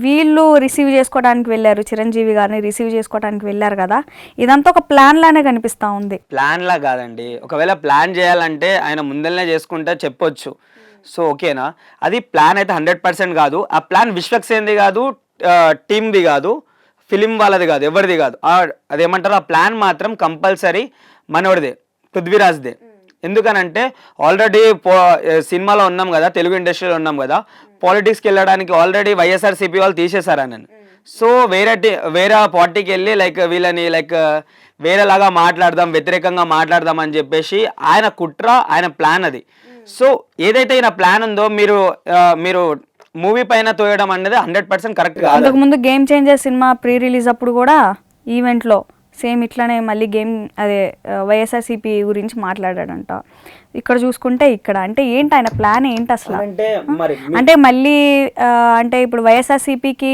Speaker 2: వీళ్ళు రిసీవ్ చేసుకోవడానికి వెళ్ళారు, చిరంజీవి గారిని రిసీవ్ చేసుకోవడానికి వెళ్ళారు కదా, ఇదంతా ఒక ప్లాన్ లానే కనిపిస్తూ ఉంది.
Speaker 3: ప్లాన్ లా కాదండి, ఒకవేళ ప్లాన్ చేయాలంటే ఆయన ముందరనే చేసుకుంటే చెప్పొచ్చు. సో ఓకేనా, అది ప్లాన్ అయితే 100% కాదు. ఆ ప్లాన్ విశ్వక్సేన్ది కాదు, టీమ్ది కాదు, ఫిలిం వాళ్ళది కాదు, ఎవరిది కాదు. అదేమంటారు, ఆ ప్లాన్ మాత్రం కంపల్సరీ మనోడిదే, పృథ్వీరాజ్దే. ఎందుకనంటే ఆల్రెడీ సినిమాలో ఉన్నాం కదా, తెలుగు ఇండస్ట్రీలో ఉన్నాం కదా, పాలిటిక్స్కి వెళ్ళడానికి ఆల్రెడీ వైఎస్ఆర్సీపీ వాళ్ళు తీసేశారు నన్ను. సో వేరే పార్టీకి వెళ్ళి లైక్ వీళ్ళని లైక్ వేరేలాగా మాట్లాడదాం, వ్యతిరేకంగా మాట్లాడదాం అని చెప్పేసి ఆయన కుట్ర, ఆయన ప్లాన్ అది. సో ఏదైతే ఈయన ప్లాన్ ఉందో మీరు మూవీ పైన తోయడం అనేది 100% కరెక్ట్ కాదు.
Speaker 2: అంతకుముందు game changer cinema pre release అప్పుడు కూడా ఈవెంట్లో సేమ్ ఇట్లానే మళ్ళీ వైఎస్ఆర్సీపీ గురించి మాట్లాడాడంట. ఇక్కడ చూసుకుంటే ఇక్కడ అంటే ఏంటి ఆయన ప్లాన్ ఏంటి అసలు? అంటే మళ్ళీ అంటే ఇప్పుడు వైఎస్ఆర్సీపీకి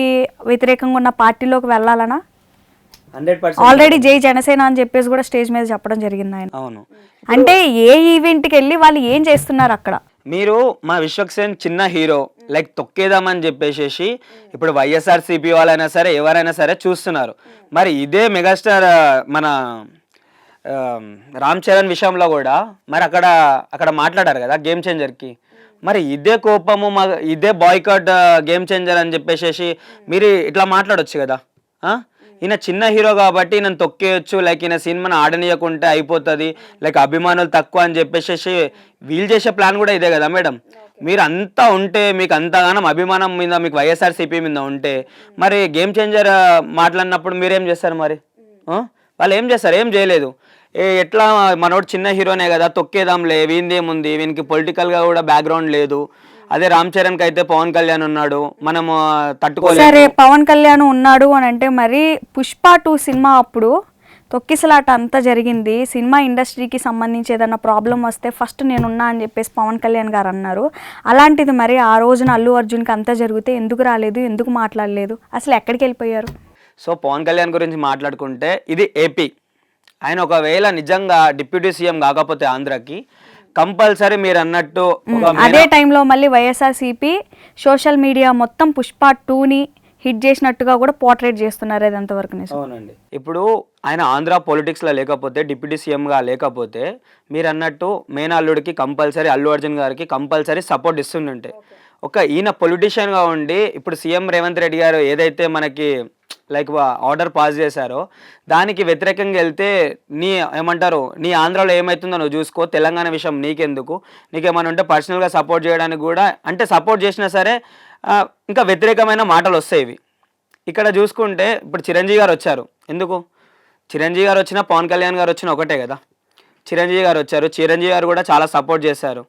Speaker 2: వ్యతిరేకంగా ఉన్న పార్టీలోకి వెళ్ళాలనా?
Speaker 3: 100%
Speaker 2: ఆల్రెడీ జై జనసేన అని చెప్పేసి కూడా స్టేజ్ మీద చెప్పడం జరిగింది ఆయన.
Speaker 3: అవును.
Speaker 2: అంటే ఏ ఈవెంట్కి వెళ్ళి వాళ్ళు ఏం చేస్తున్నారు అక్కడ?
Speaker 3: మీరు మా విశ్వక్సేన్ చిన్న హీరో లైక్ తొక్కేదామని చెప్పేసి ఇప్పుడు వైఎస్ఆర్సీపీ వాళ్ళైనా సరే ఎవరైనా సరే చూస్తున్నారు. మరి ఇదే మెగాస్టార్ మన రామ్ చరణ్ విషయంలో కూడా మరి అక్కడ మాట్లాడారు కదా గేమ్ చేంజర్కి. మరి ఇదే కోపము ఇదే బాయ్కాట్ గేమ్ చేంజర్ అని చెప్పేసి మీరు ఇట్లా మాట్లాడొచ్చు కదా. ఈయన చిన్న హీరో కాబట్టి ఈయన తొక్కేయచ్చు, లైక్ ఈయన సినిమాను ఆడనీయకుంటే అయిపోతుంది, లైక్ అభిమానులు తక్కువ అని చెప్పేసి వీళ్ళు చేసే ప్లాన్ కూడా ఇదే కదా మేడం. మీరు అంతా ఉంటే, మీకు అంతగానం అభిమానం మీద మీకు వైఎస్ఆర్సీపీ మీద ఉంటే మరి గేమ్ చేంజర్ మాట్లాడినప్పుడు మీరేం చేస్తారు? మరి వాళ్ళు ఏం చేస్తారు? ఏం చేయలేదు. ఎట్లా మనోడు చిన్న హీరోనే కదా, తొక్కేదాంలే, వీందేముంది, వీనికి పొలిటికల్గా కూడా బ్యాక్గ్రౌండ్ లేదు. అదే రామ్ చరణ్కి అయితే పవన్ కళ్యాణ్ ఉన్నాడు, మనము తట్టుకోలేదు.
Speaker 2: సరే పవన్ కళ్యాణ్ ఉన్నాడు అని అంటే మరి పుష్ప 2 సినిమా అప్పుడు తొక్కిసలాట అంతా జరిగింది. సినిమా ఇండస్ట్రీకి సంబంధించి ఏదైనా ప్రాబ్లం వస్తే ఫస్ట్ నేనున్నా అని చెప్పేసి పవన్ కళ్యాణ్ గారు అన్నారు. అలాంటిది మరి ఆ రోజున అల్లు అర్జున్కి అంతా జరిగితే ఎందుకు రాలేదు, ఎందుకు మాట్లాడలేదు, అసలు ఎక్కడికి వెళ్ళిపోయారు?
Speaker 3: సో పవన్ కళ్యాణ్ గురించి మాట్లాడుకుంటే ఇది ఏపీ. ఆయన ఒకవేళ నిజంగా డిప్యూటీ సీఎం కాకపోతే ఆంధ్రాకి కంపల్సరీ మీరు అన్నట్టు
Speaker 2: అదే టైంలో మళ్ళీ వైఎస్ఆర్సీపీ సోషల్ మీడియా మొత్తం పుష్ప 2ని హిట్ చేసినట్టుగా కూడా పోర్ట్రేట్ చేస్తున్నారు. అది ఎంతవరకు నిజం?
Speaker 3: అవునండి. ఇప్పుడు ఆయన ఆంధ్ర పొలిటిక్స్లో లేకపోతే, డిప్యూటీ సీఎంగా లేకపోతే మీరు అన్నట్టు మేనల్లుడికి కంపల్సరీ అల్లు అర్జున్ గారికి కంపల్సరీ సపోర్ట్ ఇస్తుండే. ఈయన పొలిటీషియన్గా ఉండి ఇప్పుడు సీఎం రేవంత్ రెడ్డి గారు ఏదైతే మనకి లైక్ ఆర్డర్ పాస్ చేశారో దానికి వ్యతిరేకంగా వెళ్తే నీ ఆంధ్రాలో ఏమవుతుందో నువ్వు చూసుకో, తెలంగాణ విషయం నీకెందుకు, నీకేమైనా ఉంటే పర్సనల్గా సపోర్ట్ చేయడానికి కూడా, అంటే సపోర్ట్ చేసినా సరే ఇంకా వ్యతిరేకమైన మాటలు వస్తాయి ఇవి. ఇక్కడ చూసుకుంటే ఇప్పుడు చిరంజీవి గారు వచ్చారు. ఎందుకు చిరంజీవి గారు వచ్చినా పవన్ కళ్యాణ్ గారు వచ్చినా ఒకటే కదా. చిరంజీవి గారు వచ్చారు, చిరంజీవి గారు కూడా చాలా సపోర్ట్ చేశారు.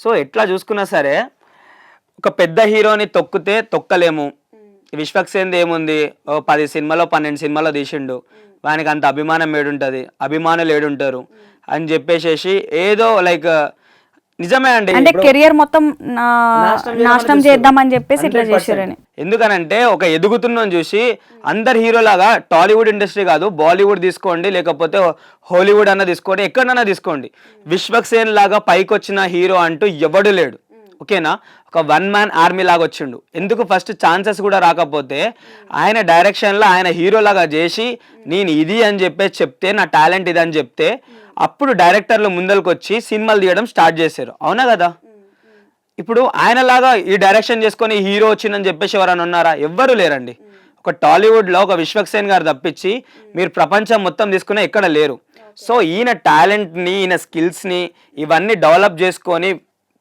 Speaker 3: సో ఎట్లా చూసుకున్నా సరే ఒక పెద్ద హీరోని తొక్కలేము. విశ్వక్సేన్ ఏముంది, 10 సినిమాలో 12 సినిమాలో తీసిండు, వానికి అంత అభిమానం ఏడుంటుంది, అభిమానులు ఏడుంటారు అని చెప్పేసి ఏదో లైక్ నిజమే అండి,
Speaker 2: అంటే కెరియర్ మొత్తం నాశనం చేద్దామని చెప్పేసి ఇట్లా చేశారని.
Speaker 3: ఎందుకనంటే ఒక ఎదుగుతున్నాను చూసి అందరు హీరోలాగా టాలీవుడ్ ఇండస్ట్రీ కాదు, బాలీవుడ్ తీసుకోండి, లేకపోతే హాలీవుడ్ అన్న తీసుకోండి, ఎక్కడన్నా తీసుకోండి, విశ్వక్సేన్ లాగా పైకి వచ్చిన హీరో అంటూ ఎవడు లేడు. ఓకేనా, ఒక 1 మ్యాన్ ఆర్మీ లాగా వచ్చిండు. ఎందుకు ఫస్ట్ ఛాన్సెస్ కూడా రాకపోతే ఆయన డైరెక్షన్లో ఆయన హీరోలాగా చేసి నేను ఇది అని చెప్పేసి చెప్తే, నా టాలెంట్ ఇది అని చెప్తే అప్పుడు డైరెక్టర్లు ముందరికి వచ్చి సినిమాలు తీయడం స్టార్ట్ చేశారు. అవునా కదా. ఇప్పుడు ఆయనలాగా ఈ డైరెక్షన్ చేసుకొని హీరో వచ్చిందని చెప్పేసి ఎవరైనా ఉన్నారా? ఎవ్వరు లేరండి. ఒక టాలీవుడ్లో ఒక విశ్వక్సేన్ గారు తప్పించి మీరు ప్రపంచం మొత్తం తీసుకునే ఎక్కడ లేరు. సో ఈయన టాలెంట్ని, ఈయన స్కిల్స్ని ఇవన్నీ డెవలప్ చేసుకొని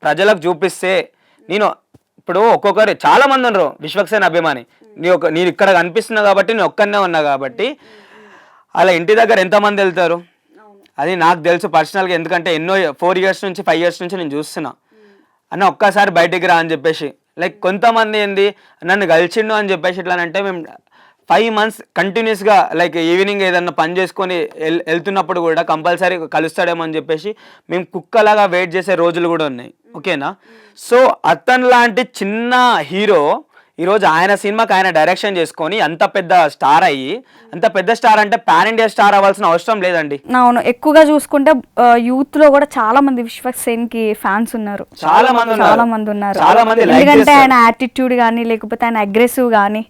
Speaker 3: ప్రజలకు చూపిస్తే, నేను ఇప్పుడు ఒక్కొక్కరు చాలా మంది ఉన్నారు విశ్వక్సేన్ అభిమాని, నేను ఇక్కడ కనిపిస్తున్నా కాబట్టి, నేను ఒక్కనే ఉన్నా కాబట్టి, అలా ఇంటి దగ్గర ఎంతమంది వెళ్తారు అది నాకు తెలుసు పర్సనల్గా. ఎందుకంటే 4 ఇయర్స్ నుంచి 5 ఇయర్స్ నుంచి నేను చూస్తున్నా. అన్న ఒక్కసారి బయటికి రా అని చెప్పేసి, లైక్ కొంతమంది ఏంది నన్ను కలిసిండు అని చెప్పేసి ఇట్లా అంటే మేము 5 months కంటిన్యూస్గా లైక్ ఈవినింగ్ ఏదన్నా పని చేసుకొని వెళ్తున్నప్పుడు కూడా కంపల్సరీ కలుస్తాడేమో అని చెప్పేసి మేము కుక్కలాగా వెయిట్ చేసే రోజులు కూడా ఉన్నాయి. ఓకేనా. సో అతను లాంటి చిన్న హీరో ఈరోజు ఆయన సినిమాకి ఆయన డైరెక్షన్ చేసుకొని అంత పెద్ద స్టార్ అయ్యి, అంత పెద్ద స్టార్ అంటే పాన్ ఇండియా స్టార్ అవ్వాల్సిన అవసరం లేదండి.
Speaker 2: అవును, ఎక్కువగా చూసుకుంటే యూత్ లో కూడా చాలా మంది విశ్వక్ సేన్ కి ఫ్యాన్స్ ఉన్నారు,
Speaker 3: చాలా మంది
Speaker 2: ఉన్నారు.
Speaker 3: చాలా మంది like
Speaker 2: ఎందుకంటే
Speaker 3: చేస్తారు.
Speaker 2: ఆయన యాటిట్యూడ్ కానీ లేకపోతే ఆయన అగ్రెసివ్ కానీ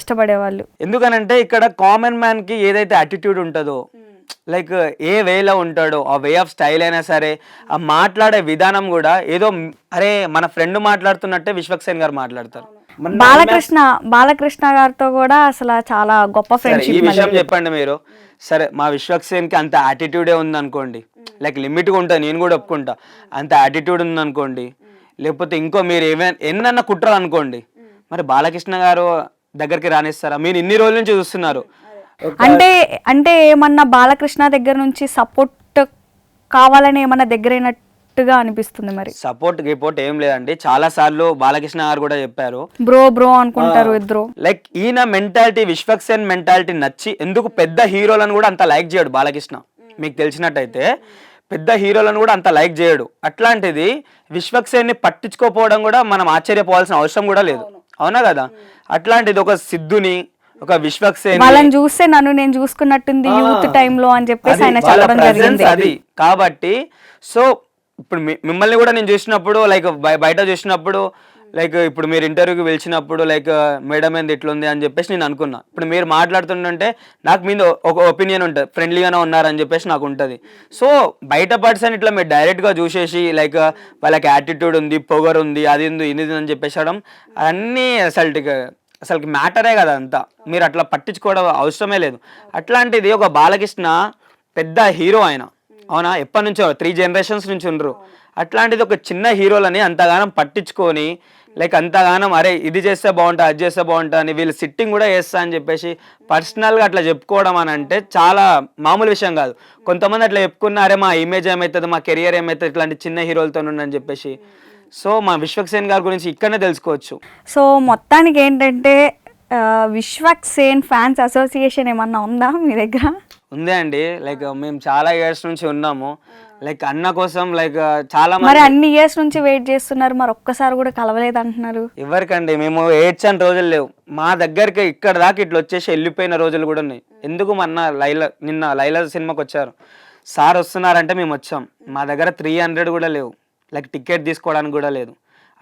Speaker 2: ఇష్టపడేవాళ్ళు.
Speaker 3: ఎందుకనంటే ఇక్కడ కామన్ మ్యాన్ కి ఏదైతే యాటిట్యూడ్ ఉంటుందో, లైక్ ఏ వేలో ఉంటాడో ఆ వే ఆఫ్ స్టైల్ అయినా సరే, ఆ మాట్లాడే విధానం కూడా ఏదో అరే మన ఫ్రెండ్ మాట్లాడుతున్నట్టే విశ్వక్ సేన్ గారు మాట్లాడతారు.
Speaker 2: బాలకృష్ణ గారితో కూడా అసలు చాలా గొప్ప
Speaker 3: సరే, ఈ
Speaker 2: ఫ్రెండ్షిప్.
Speaker 3: విషయం చెప్పండి మీరు. సరే, మా విశ్వక్ సేన్ కి అంత యాటిట్యూడే ఉంది అనుకోండి, లైక్ లిమిట్గా ఉంటుంది, నేను కూడా ఒప్పుకుంటా. అంత యాటిట్యూడ్ ఉంది అనుకోండి, లేకపోతే ఇంకో మీరు ఎన్నన్నా కుట్రలు అనుకోండి, మరి బాలకృష్ణ గారు దగ్గరికి రానిస్తారా? మీరు ఇన్ని రోజుల నుంచి చూస్తున్నారు.
Speaker 2: అంటే ఏమన్నా బాలకృష్ణ దగ్గర నుంచి సపోర్ట్ కావాలని ఏమన్నా దగ్గరైనట్టుగా అనిపిస్తుంది. మరి
Speaker 3: సపోర్ట్ గిపోర్ట్ ఏం లేదండి. చాలా సార్లు బాలకృష్ణ గారు కూడా చెప్పారు,
Speaker 2: బ్రో అనుకుంటారు ఇద్దరు.
Speaker 3: లైక్ ఈయన మెంటాలిటీ, విశ్వక్ సేన్ మెంటాలిటీ నచ్చి ఎందుకు పెద్ద హీరోలను కూడా అంత లైక్ చేయడు బాలకృష్ణ. మీకు తెలిసినట్టయితే పెద్ద హీరోలను కూడా అంత లైక్ చేయడు. అట్లాంటిది విశ్వక్ సేన్ ని పట్టించుకోపోవడం కూడా మనం ఆశ్చర్యపోవాల్సిన అవసరం కూడా లేదు, అవునా కదా? అట్లాంటిది ఒక సిద్ధుని, ఒక విశ్వక్ సేన్
Speaker 2: వాళ్ళని చూస్తే నేను చూసుకున్నట్టుంది యూత్ టైంలో అని చెప్పేసి ఆయన చెప్పడం జరిగింది.
Speaker 3: అది కాబట్టి సో ఇప్పుడు మిమ్మల్ని కూడా నేను చూసినప్పుడు, లైక్ బయట చూసినప్పుడు, లైక్ ఇప్పుడు మీరు ఇంటర్వ్యూకి పిలిచినప్పుడు లైక్ మేడం ఏంది ఇట్లుంది అని చెప్పేసి నేను అనుకున్నా. ఇప్పుడు మీరు మాట్లాడుతుంటే నాకు మీద ఒక ఒపీనియన్ ఉంటుంది, ఫ్రెండ్లీగానే ఉన్నారని చెప్పేసి నాకు ఉంటుంది. సో బయట పర్సన్ ఇట్లా మీరు డైరెక్ట్గా చూసేసి లైక్ వాళ్ళకి యాటిట్యూడ్ ఉంది, పొగరు ఉంది, అది ఉంది ఇది అని చెప్పేసడం అన్నీ అసలుకి మ్యాటరే కదా అంతా. మీరు అట్లా పట్టించుకోవడం అవసరమే లేదు. అట్లాంటిది ఒక బాలకృష్ణ పెద్ద హీరో ఆయన, అవునా? ఎప్పటి నుంచో 3 generations నుంచి ఉండరు. అట్లాంటిది ఒక చిన్న హీరోలని అంతగానం పట్టించుకొని లైక్ అంతగానం అరే ఇది చేస్తే బాగుంటా, అది చేస్తే బాగుంటా అని వీళ్ళు సిట్టింగ్ కూడా చేస్తా అని చెప్పేసి పర్సనల్గా అట్లా చెప్పుకోవడం అని అంటే చాలా మామూలు విషయం కాదు. కొంతమంది అట్లా చెప్పుకున్న అరే మా ఇమేజ్ ఏమవుతుంది, మా కెరియర్ ఏమవుతుంది ఇట్లాంటి చిన్న హీరోలతో అని చెప్పేసి. సో మా విశ్వక్ సేన్ గారి గురించి ఇక్కడనే తెలుసుకోవచ్చు.
Speaker 2: సో మొత్తానికి ఏంటంటే విశ్వక్ సేన్ ఫ్యాన్స్ అసోసియేషన్ ఏమన్నా ఉందా మీ దగ్గర?
Speaker 3: ఉంది అండి, లైక్ మేము చాలా ఇయర్స్ నుంచి ఉన్నాము. లైక్ అన్న కోసం లైక్ చాలా
Speaker 2: మరి అన్ని ఇయర్స్ నుంచి వెయిట్ చేస్తున్నారు, మరి ఒక్కసారి కూడా కలవలేదు అంటున్నారు.
Speaker 3: ఎవరికండి, మేము ఏడ్చని రోజులు లేవు. మా దగ్గరికి ఇక్కడ దాకా ఇట్లా వచ్చేసి వెళ్ళిపోయిన రోజులు కూడా ఉన్నాయి. ఎందుకు నిన్న లైలా సినిమాకి వచ్చారు, సార్ వస్తున్నారంటే మేము వచ్చాం. మా దగ్గర 300 కూడా లేవు, లైక్ టికెట్ తీసుకోవడానికి కూడా లేదు.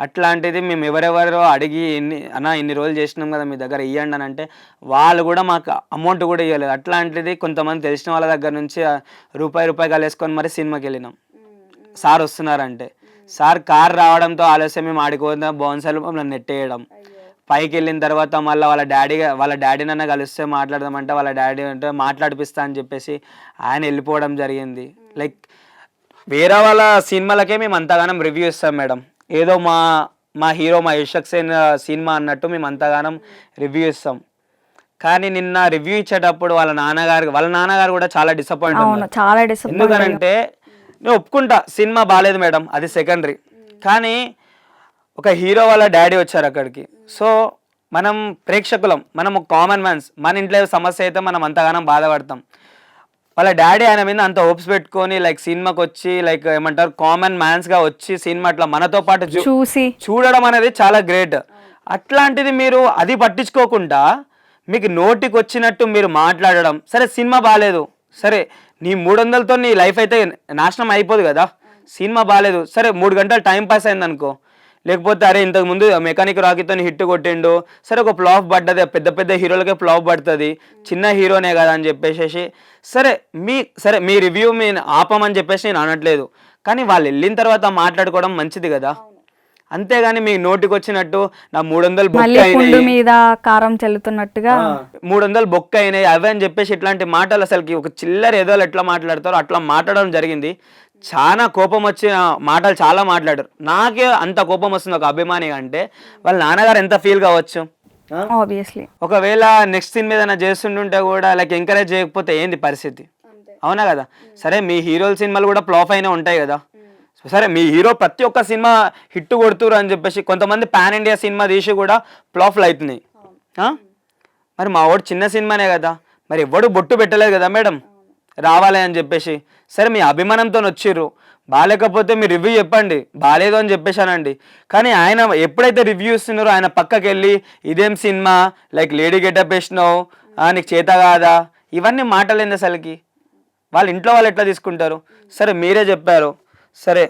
Speaker 3: అట్లాంటిది మేము ఎవరెవరో అడిగి ఇన్ని రోజులు చేసినాం కదా మీ దగ్గర ఇవ్వండి అని అంటే వాళ్ళు కూడా మాకు అమౌంట్ కూడా ఇవ్వలేదు. అట్లాంటిది కొంతమంది తెలిసిన వాళ్ళ దగ్గర నుంచి రూపాయి కలిసుకొని మరి సినిమాకి వెళ్ళినాం సార్ వస్తున్నారంటే. సార్ కార్ రావడంతో ఆలస్యం మేము ఆడిపోతాం, బౌన్సర్లు మమ్మల్ని నెట్టేయడం. పైకి వెళ్ళిన తర్వాత మళ్ళీ వాళ్ళ డాడీనన్నా కలిస్తే మాట్లాడదామంటే వాళ్ళ డాడీ అంటే మాట్లాడిపిస్తా అని చెప్పేసి ఆయన వెళ్ళిపోవడం జరిగింది. లైక్ వేరే వాళ్ళ సినిమాలకే మేము అంతగానం రివ్యూ ఇస్తాం మేడం. ఏదో మా హీరో మా విశ్వక్ సేన్ సినిమా అన్నట్టు మేము అంతగానం రివ్యూ ఇస్తాం. కానీ నిన్న రివ్యూ ఇచ్చేటప్పుడు వాళ్ళ నాన్నగారు కూడా చాలా డిసప్పాయింట్
Speaker 2: అయ్యారు.
Speaker 3: ఎందుకనంటే నేను ఒప్పుకుంటా సినిమా బాగాలేదు మేడం, అది సెకండరీ. కానీ ఒక హీరో వాళ్ళ డాడీ వచ్చారు అక్కడికి. సో మనం ప్రేక్షకులం, మనం కామన్ మ్యాన్స్, మన ఇంట్లో సమస్య అయితే మనం అంతగానం బాధపడతాం. వాళ్ళ డాడీ ఆయన మీద అంత హోప్స్ పెట్టుకొని లైక్ సినిమాకి వచ్చి లైక్ ఏమంటారు కామన్ మ్యాన్స్ గా వచ్చి సినిమా అట్లా మనతో పాటు చూడడం అనేది చాలా గ్రేట్. అట్లాంటిది మీరు అది పట్టించుకోకుండా మీకు నోటికి వచ్చినట్టు మీరు మాట్లాడడం. సరే సినిమా బాగాలేదు, సరే నీ 300తో నీ లైఫ్ అయితే నాశనం అయిపోదు కదా. సినిమా బాగాలేదు, సరే 3 గంటలు టైం పాస్ అయింది అనుకో. లేకపోతే అరే ఇంతకుముందు మెకానిక్ రాకీతో హిట్ కొట్టిండు, సరే ఒక ఫ్లాప్ పడ్డది, పెద్ద హీరోలకే ఫ్లాప్ పడుతుంది, చిన్న హీరోనే కదా అని చెప్పేసి సరే మీ రివ్యూ మీ ఆపమని చెప్పేసి నేను అనట్లేదు. కానీ వాళ్ళు వెళ్ళిన తర్వాత మాట్లాడుకోవడం మంచిది కదా. అంతేగాని మీ నోటికి వచ్చినట్టు నా 300 బొక్క అయినాయి
Speaker 2: మీద కారం చల్లుతున్నట్టుగా
Speaker 3: 300 బొక్క అయినాయి అవి అని చెప్పేసి ఇట్లాంటి మాటలు అసలుకి ఒక చిల్లర ఏదో ఎట్లా మాట్లాడతారో అట్లా మాట్లాడడం జరిగింది. చాలా కోపం వచ్చిన మాటలు చాలా మాట్లాడారు. నాకే అంత కోపం వస్తుంది ఒక అభిమాని అంటే వాళ్ళ నాన్నగారు ఎంత ఫీల్ కావచ్చు. ఒకవేళ నెక్స్ట్ సీన్ మీద చేస్తుంటుంటే కూడా లైక్ ఎంకరేజ్ చేయకపోతే ఏంది పరిస్థితి, అవునా కదా. సరే మీ హీరోల సినిమాలు కూడా ఫ్లాప్ అయినా ఉంటాయి కదా. సరే మీ హీరో ప్రతి ఒక్క సినిమా హిట్ కొడుతురు అని చెప్పేసి కొంతమంది పాన్ ఇండియా సినిమా తీసి కూడా ఫ్లాప్లు అవుతున్నాయి. మరి మా వాడు చిన్న సినిమానే కదా, మరి ఎవడు బొట్టు పెట్టలేదు కదా మేడం. రావాలి అని చెప్పేసి. సరే మీ అభిమానంతో వచ్చిర్రు, బాగాలేకపోతే మీరు రివ్యూ చెప్పండి, బాగాలేదు అని చెప్పేశానండి. కానీ ఆయన ఎప్పుడైతే రివ్యూ ఇస్తున్నారో ఆయన పక్కకి వెళ్ళి ఇదేం సినిమా, లైక్ లేడీ గెటప్ వేసినావు, నీకు చేత కాదా, ఇవన్నీ మాటలేంది అసలుకి. వాళ్ళ ఇంట్లో వాళ్ళు ఎట్లా తీసుకుంటారు? సరే మీరే చెప్పారు, సరే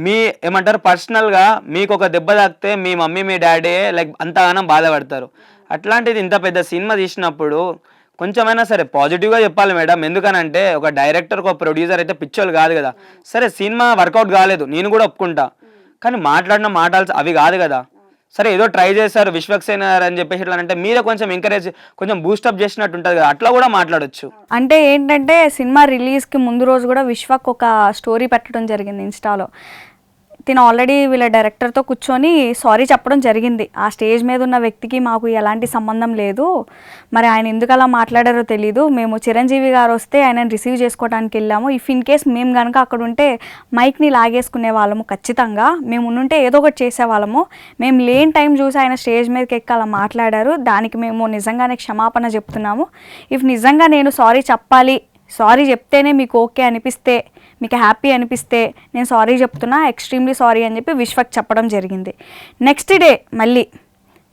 Speaker 3: మీ ఏమంటారు పర్సనల్గా మీకు ఒక దెబ్బ తాకితే మీ మమ్మీ మీ డాడీ లైక్ అంతగానో బాధపడతారు. అట్లాంటిది ఇంత పెద్ద సినిమా తీసినప్పుడు కొంచెమైనా సరే పాజిటివ్గా చెప్పాలి మేడం. ఎందుకనంటే ఒక డైరెక్టర్ ఒక ప్రొడ్యూసర్ అయితే పిచ్చోళ్ళు కాదు కదా. సరే సినిమా వర్కౌట్ కాలేదు నేను కూడా ఒప్పుకుంటా, కానీ మాట్లాడిన మాటలు అవి కాదు కదా. సరే ఏదో ట్రై చేశారు విశ్వక్సేన్ అని చెప్పేసి ఇట్లా అంటే మీరే కొంచెం ఎంకరేజ్, కొంచెం బూస్టప్ చేసినట్టు ఉంటుంది కదా, అట్లా కూడా మాట్లాడొచ్చు.
Speaker 2: అంటే ఏంటంటే సినిమా రిలీజ్కి ముందు రోజు కూడా విశ్వక్ ఒక స్టోరీ పెట్టడం జరిగింది ఇన్స్టాలో. తిను ఆల్రెడీ వీళ్ళ డైరెక్టర్తో కూర్చొని సారీ చెప్పడం జరిగింది. ఆ స్టేజ్ మీద ఉన్న వ్యక్తికి మాకు ఎలాంటి సంబంధం లేదు, మరి ఆయన ఎందుకు అలా మాట్లాడారో తెలీదు, మేము చిరంజీవి గారు వస్తే ఆయనను రిసీవ్ చేసుకోవడానికి వెళ్ళాము, ఇఫ్ ఇన్ కేస్ మేము కనుక అక్కడ ఉంటే మైక్ని లాగేసుకునే వాళ్ళము, ఖచ్చితంగా మేము ఉంటే ఏదో ఒకటి చేసేవాళ్ళము, మేము లేని టైం చూసి ఆయన స్టేజ్ మీదకి ఎక్కి అలా మాట్లాడారు, దానికి మేము నిజంగానే క్షమాపణ చెప్తున్నాము. ఇఫ్ నిజంగా నేను సారీ చెప్పాలి, సారీ చెప్తేనే మీకు ఓకే అనిపిస్తే, మీకు హ్యాపీ అనిపిస్తే నేను సారీ చెప్తున్నా, ఎక్స్ట్రీమ్లీ సారీ అని చెప్పి విశ్వక్ చెప్పడం జరిగింది. నెక్స్ట్ డే మళ్ళీ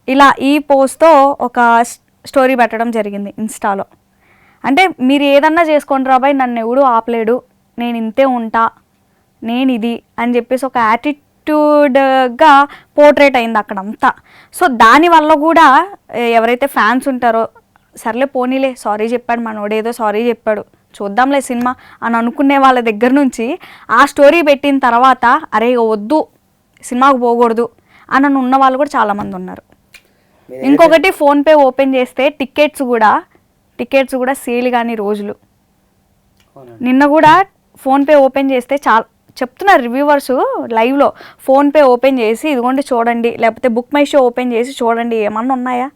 Speaker 2: ఇలా ఈ పోస్ట్తో ఒక స్టోరీ పెట్టడం జరిగింది ఇన్స్టాలో. అంటే మీరు ఏదన్నా చేసుకోండి రాబాయ్, నన్ను ఎవడు ఆపలేడు, నేను ఇంతే ఉంటా, నేను ఇది అని చెప్పేసి ఒక యాటిట్యూడ్గా పోర్ట్రేట్ అయింది అక్కడంతా. సో దానివల్ల కూడా ఎవరైతే ఫ్యాన్స్ ఉంటారో సర్లే పోనీలే సారీ చెప్పాడు మనోడు, ఏదో సారీ చెప్పాడు చూద్దాంలే సినిమా అని అనుకునే వాళ్ళ దగ్గర నుంచి ఆ స్టోరీ పెట్టిన తర్వాత అరే వద్దు సినిమాకు పోకూడదు అని ఉన్న వాళ్ళు కూడా చాలామంది ఉన్నారు. ఇంకొకటి ఫోన్పే ఓపెన్ చేస్తే టికెట్స్ కూడా సేల్ కానీ రోజులు. నిన్న కూడా ఫోన్పే ఓపెన్ చేస్తే చాలా చెప్తున్నారు రివ్యూవర్స్ లైవ్లో, ఫోన్పే ఓపెన్ చేసి ఇదిగోండి చూడండి, లేకపోతే బుక్ మై షో ఓపెన్ చేసి చూడండి ఏమన్నా ఉన్నాయా,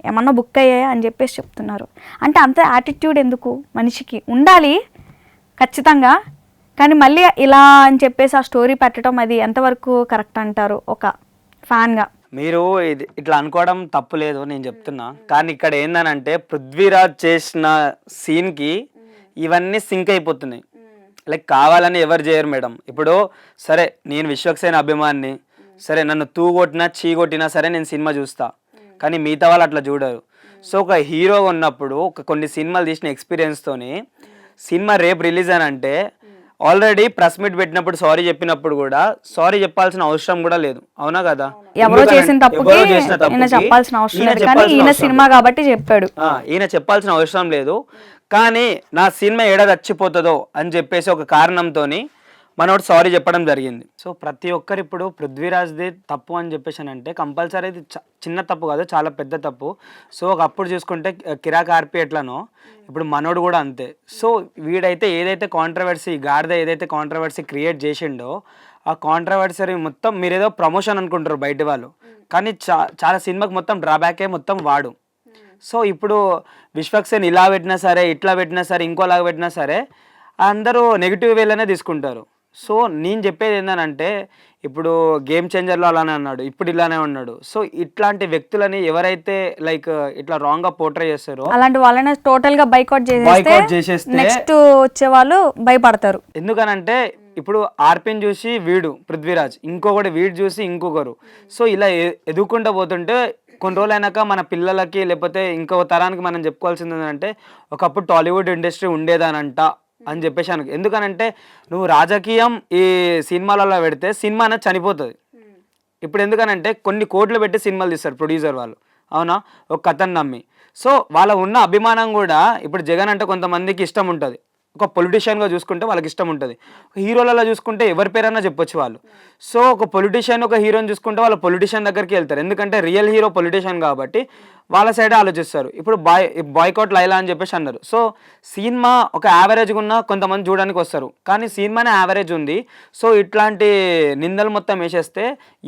Speaker 2: ఏమన్నా బుక్ అయ్యాయా అని చెప్పేసి చెప్తున్నారు. అంటే అంత యాటిట్యూడ్ ఎందుకు? మనిషికి ఉండాలి ఖచ్చితంగా, కానీ మళ్ళీ ఇలా అని చెప్పేసి ఆ స్టోరీ పెట్టడం అది ఎంతవరకు కరెక్ట్ అంటారు ఒక ఫ్యాన్గా?
Speaker 3: మీరు ఇది ఇట్లా అనుకోవడం తప్పు లేదు నేను చెప్తున్నా, కానీ ఇక్కడ ఏందనంటే పృథ్వీరాజ్ చేసిన సీన్కి ఇవన్నీ సింక్ అయిపోతున్నాయి. లైక్ కావాలని ఎవరు చేయరు మేడం. ఇప్పుడు సరే నేను విశ్వక్సేన్ అభిమాన్ని, సరే నన్ను తూ కొట్టినా చీ కొట్టినా సరే నేను సినిమా చూస్తా, కానీ మిగతా వాళ్ళు అట్లా చూడరు. సో ఒక హీరో ఉన్నప్పుడు ఒక కొన్ని సినిమాలు తీసిన ఎక్స్పీరియన్స్తోని సినిమా రేపు రిలీజ్ అని అంటే ఆల్రెడీ ప్రెస్ మీట్ పెట్టినప్పుడు సారీ చెప్పినప్పుడు కూడా సారీ చెప్పాల్సిన అవసరం కూడా లేదు, అవునా కదా?
Speaker 2: ఎవరో చేసిన తప్పుకి ఈయన చెప్పాల్సిన అవసరం లేదు, కానీ ఈయన సినిమా కాబట్టి చెప్పాడు.
Speaker 3: ఈయన చెప్పాల్సిన అవసరం లేదు, కానీ నా సినిమా ఏడా చచ్చిపోతుందో అని చెప్పేసి ఒక కారణంతోని మనోడు సారీ చెప్పడం జరిగింది. సో ప్రతి ఒక్కరు ఇప్పుడు పృథ్వీరాజ్ది తప్పు అని చెప్పేసి అంటే కంపల్సరీ ఇది చిన్న తప్పు కాదు, చాలా పెద్ద తప్పు. సో ఒకప్పుడు చూసుకుంటే కిరాక్ ఆర్పి ఎట్లనో ఇప్పుడు మనోడు కూడా అంతే. సో వీడైతే ఏదైతే కాంట్రవర్సీ గాడిద ఏదైతే కాంట్రవర్సీ క్రియేట్ చేసిండో ఆ కాంట్రవర్సరీ మొత్తం మీరేదో ప్రమోషన్ అనుకుంటారు బయట వాళ్ళు, కానీ చాలా సినిమాకి మొత్తం డ్రాబ్యాకే మొత్తం వాడు. సో ఇప్పుడు విశ్వక్సేన్ ఇలా పెట్టినా సరే, ఇట్లా పెట్టినా సరే, ఇంకోలాగా పెట్టినా సరే అందరూ నెగిటివ్ వేలోనే తీసుకుంటారు. సో నేను చెప్పేది ఏంటంటే ఇప్పుడు గేమ్ చేంజర్లో అలానే అన్నాడు, ఇప్పుడు ఇలానే ఉన్నాడు. సో ఇట్లాంటి వ్యక్తులని ఎవరైతే లైక్ ఇట్లా రాంగ్ గా పోర్ట్రే చేస్తారో
Speaker 2: అలాంటి వాళ్ళని టోటల్ గా బైకాట్ చేసేస్తే నెక్స్ట్ వచ్చే వాళ్ళు భయపడతారు.
Speaker 3: ఎందుకనంటే ఇప్పుడు ఆర్పిని చూసి వీడు పృథ్వీరాజ్, ఇంకొకటి వీడు చూసి ఇంకొకరు, సో ఇలా ఎదుగుకుంటూ పోతుంటే కొన్ని రోజులు అయినాక మన పిల్లలకి లేకపోతే ఇంకో తరానికి మనం చెప్పుకోవాల్సింది ఏంటంటే ఒకప్పుడు టాలీవుడ్ ఇండస్ట్రీ ఉండేదానంట అని చెప్పేసి ఎందుకనంటే నువ్వు రాజకీయం ఈ సినిమాలలో పెడితే సినిమా అనేది చనిపోతుంది. ఇప్పుడు ఎందుకనంటే కొన్ని కోట్లు పెట్టి సినిమాలు తీస్తారు ప్రొడ్యూసర్ వాళ్ళు, అవునా, ఒక కథను నమ్మి. సో వాళ్ళ ఉన్న అభిమానం కూడా ఇప్పుడు జగన్ అంటే కొంతమందికి ఇష్టం ఉంటుంది, ఒక పొలిటీషియన్గా చూసుకుంటే వాళ్ళకి ఇష్టం ఉంటుంది, హీరోలలో చూసుకుంటే ఎవరి పేరైనా చెప్పొచ్చు వాళ్ళు. సో ఒక పొలిటీషియన్ ఒక హీరోని చూసుకుంటే వాళ్ళ పొలిటీషియన్ దగ్గరికి వెళ్తారు, ఎందుకంటే రియల్ హీరో పొలిటీషియన్ కాబట్టి వాళ్ళ సైడే ఆలోచిస్తారు. ఇప్పుడు బాయ్కాట్ లైలా అని చెప్పేసి అన్నారు. సో సినిమా ఒక యావరేజ్గా ఉన్న కొంతమంది చూడడానికి వస్తారు, కానీ సినిమానే యావరేజ్ ఉంది. సో ఇట్లాంటి నిందలు మొత్తం వేసేస్తే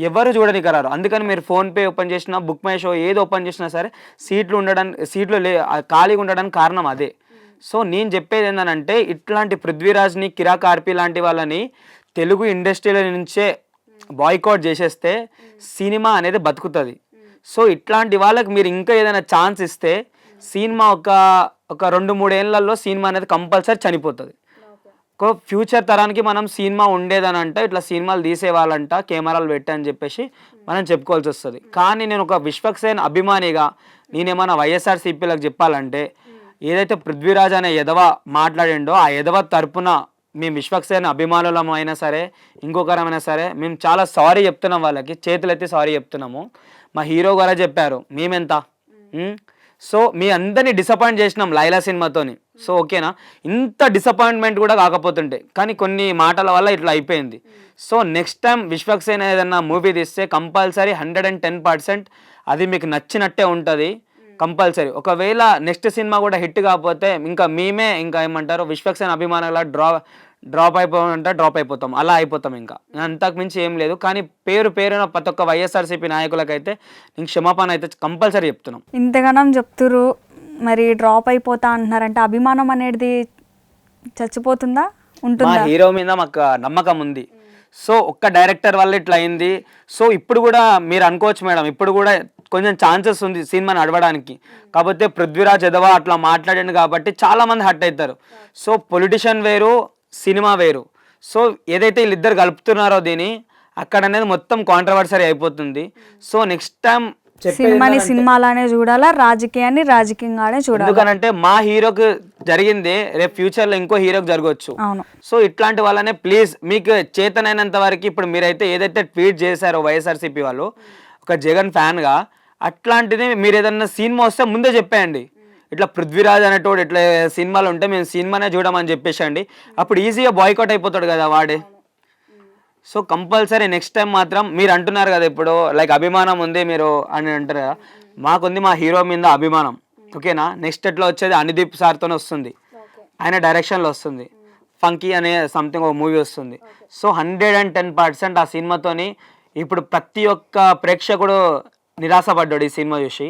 Speaker 3: ఎవరు చూడడానికి రారు. అందుకని మీరు ఫోన్పే ఓపెన్ చేసినా, బుక్ మై షో ఏది ఓపెన్ చేసినా సరే సీట్లు ఖాళీగా ఉండడానికి కారణం అదే. సో నేను చెప్పేది ఏంటంటే ఇట్లాంటి పృథ్వీరాజ్ని, కిరాక్ ఆర్పి లాంటి వాళ్ళని తెలుగు ఇండస్ట్రీల నుంచే బాయ్కాట్ చేసేస్తే సినిమా అనేది బతుకుతుంది. సో ఇట్లాంటి వాళ్ళకి మీరు ఇంకా ఏదైనా ఛాన్స్ ఇస్తే సినిమా ఒక ఒక 2-3 ఏళ్లలో సినిమా అనేది కంపల్సరీ చనిపోతుంది. ఫ్యూచర్ తరానికి మనం సినిమా ఉండేదని అంటే ఇట్లా సినిమాలు తీసేవాళ్ళంట కెమెరాలు పెట్టి అని చెప్పేసి మనం చెప్పుకోవాల్సి వస్తుంది. కానీ నేను ఒక విశ్వక్సేన్ అభిమానిగా నేనేమన్నా వైఎస్ఆర్సీపీలకు చెప్పాలంటే ఏదైతే పృథ్వీరాజ్ అనే ఎదవ మాట్లాడిండో ఆ ఎదవ తరపున మేము విశ్వక్సేన్ అభిమానులమైనా సరే ఇంకొకరమైనా సరే మేము చాలా సారీ చెప్తున్నాం, వాళ్ళకి చేతులెత్తి సారీ చెప్తున్నాము. మా హీరో గారే చెప్పారు మేమెంత. సో మీ అందరినీ డిసప్పాయింట్ చేసినాం లైలా సినిమాతోని. సో ఓకేనా, ఇంత డిసప్పాయింట్మెంట్ కూడా కాకపోతుంటే కానీ కొన్ని మాటల వల్ల ఇట్లా అయిపోయింది. సో నెక్స్ట్ టైం విశ్వక్సేన్ ఏదైనా మూవీ తీస్తే కంపల్సరీ 110% అది మీకు నచ్చినట్టే ఉంటుంది కంపల్సరీ. ఒకవేళ నెక్స్ట్ సినిమా కూడా హిట్ కాకపోతే ఇంకా మేమే ఇంకా ఏమంటారు విశ్వక్సేన్ అభిమానుల డ్రాప్ అయిపోతాం, అలా అయిపోతాం. ఇంకా అంతకు మించి ఏం లేదు. కానీ పేరున ప్రతి ఒక్క వైఎస్ఆర్సీపీ నాయకులకైతే నేను క్షమాపణ అయితే కంపల్సరీ చెప్తున్నాం.
Speaker 2: ఇంతగానం చెప్తురు, మరి డ్రాప్ అయిపోతా అంటున్నారంటే అభిమానం అనేది చచ్చిపోతుందా ఉంటుందా?
Speaker 3: మా హీరో మీద మాకు నమ్మకం ఉంది. సో ఒక్క డైరెక్టర్ వల్ల ఇట్లా అయింది. సో ఇప్పుడు కూడా మీరు అనుకోవచ్చు మేడం, ఇప్పుడు కూడా కొంచెం ఛాన్సెస్ ఉంది సినిమాని నడవడానికి. కాకపోతే పృథ్వీరాజ్ ఎదవా అట్లా మాట్లాడండి కాబట్టి చాలా మంది హర్ట్ అవుతారు. సో పొలిటిషియన్ వేరు, సినిమా వేరు. సో ఏదైతే వీళ్ళిద్దరు కలుపుతున్నారో దీన్ని అక్కడ అనేది మొత్తం కాంట్రవర్సరీ అయిపోతుంది. సో నెక్స్ట్ టైం
Speaker 2: సినిమాని సినిమాలానే చూడాలా, రాజకీయాన్ని రాజకీయంగానే చూడాలి.
Speaker 3: ఎందుకనంటే మా హీరోకి జరిగింది రేపు ఫ్యూచర్ లో ఇంకో హీరోకి జరగవచ్చు. సో ఇట్లాంటి వాళ్ళనే ప్లీజ్ మీకు చేతనైనంత వరకు ఇప్పుడు మీరైతే ఏదైతే ట్వీట్ చేశారో వైఎస్ఆర్సీపీ వాళ్ళు ఒక జగన్ ఫ్యాన్ గా, అట్లాంటిది మీరు ఏదన్నా సినిమా వస్తే ముందే చెప్పేయండి. ఇట్లా పృథ్వీరాజ్ అనేటోడు ఇట్లా సినిమాలు ఉంటే మేము సినిమానే చూడమని చెప్పేసండి. అప్పుడు ఈజీగా బాయ్కాట్ అయిపోతాడు కదా వాడే. సో కంపల్సరీ నెక్స్ట్ టైం మాత్రం మీరు అంటున్నారు కదా ఇప్పుడు లైక్ అభిమానం ఉంది మీరు అని అంటారు కదా, మాకుంది మా హీరో మీద అభిమానం. ఓకేనా, నెక్స్ట్ ఎట్లా వచ్చేది అనుదీప్ సార్తోనే వస్తుంది, ఆయన డైరెక్షన్లో వస్తుంది. ఫంకీ అనే సంథింగ్ ఒక మూవీ వస్తుంది. సో 110% ఆ సినిమాతోని ఇప్పుడు ప్రతి ఒక్క ప్రేక్షకుడు నిరాశపడ్డాడు ఈ సినిమా చూసి.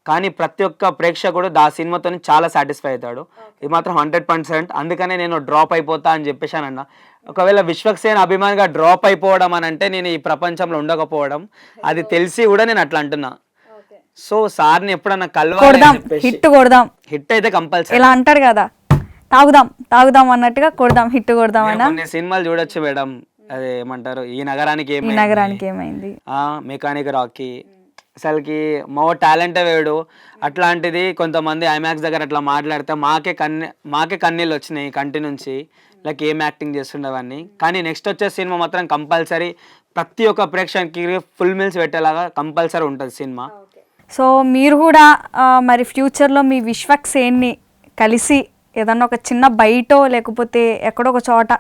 Speaker 3: కానీ ప్రతి ఒక్క ప్రేక్షకుడు ఆ సినిమాతో చాలా సాటిస్ఫై అవుతాడు. ఇది మాత్రం 100%. అందుకనే నేను డ్రాప్ అయిపోతా అని చెప్పేసానన్న. ఒకవేళ విశ్వక్సేన్ అభిమానిగా డ్రాప్ అయిపోవడం అని అంటే నేను ఈ ప్రపంచంలో ఉండకపోవడం, అది తెలిసి కూడా నేను అట్లా అంటున్నా. సో సార్ని ఎప్పుడన్నా కలవాలి, హిట్ అయితే కంపల్సరీ.
Speaker 2: ఇలా అంటారు కదా, తాగుదాం అన్నట్టుగా కొడదాం, హిట్ కొడదాం అన్న
Speaker 3: సినిమాలు చూడొచ్చు మేడం. అదే ఏమంటారు, ఈ నగరానికి
Speaker 2: ఏమైంది,
Speaker 3: మెకానిక్ రాకీ, అసలుకి మా టాలెంటే వేడు. అట్లాంటిది కొంతమంది ఐమాక్స్ దగ్గర అట్లా మాట్లాడితే మాకే కన్నీళ్ళు వచ్చినాయి కంటి నుంచి, లైక్ ఏం యాక్టింగ్ చేస్తుండేవన్నీ. కానీ నెక్స్ట్ వచ్చే సినిమా మాత్రం కంపల్సరీ ప్రతి ఒక్క ప్రేక్షకునికి ఫుల్ మీల్స్ పెట్టేలాగా కంపల్సరీ ఉంటుంది సినిమా.
Speaker 2: సో మీరు కూడా మరి ఫ్యూచర్లో మీ విశ్వక్సేన్ని కలిసి ఏదన్నా ఒక చిన్న బయటో లేకపోతే ఎక్కడో ఒక చోట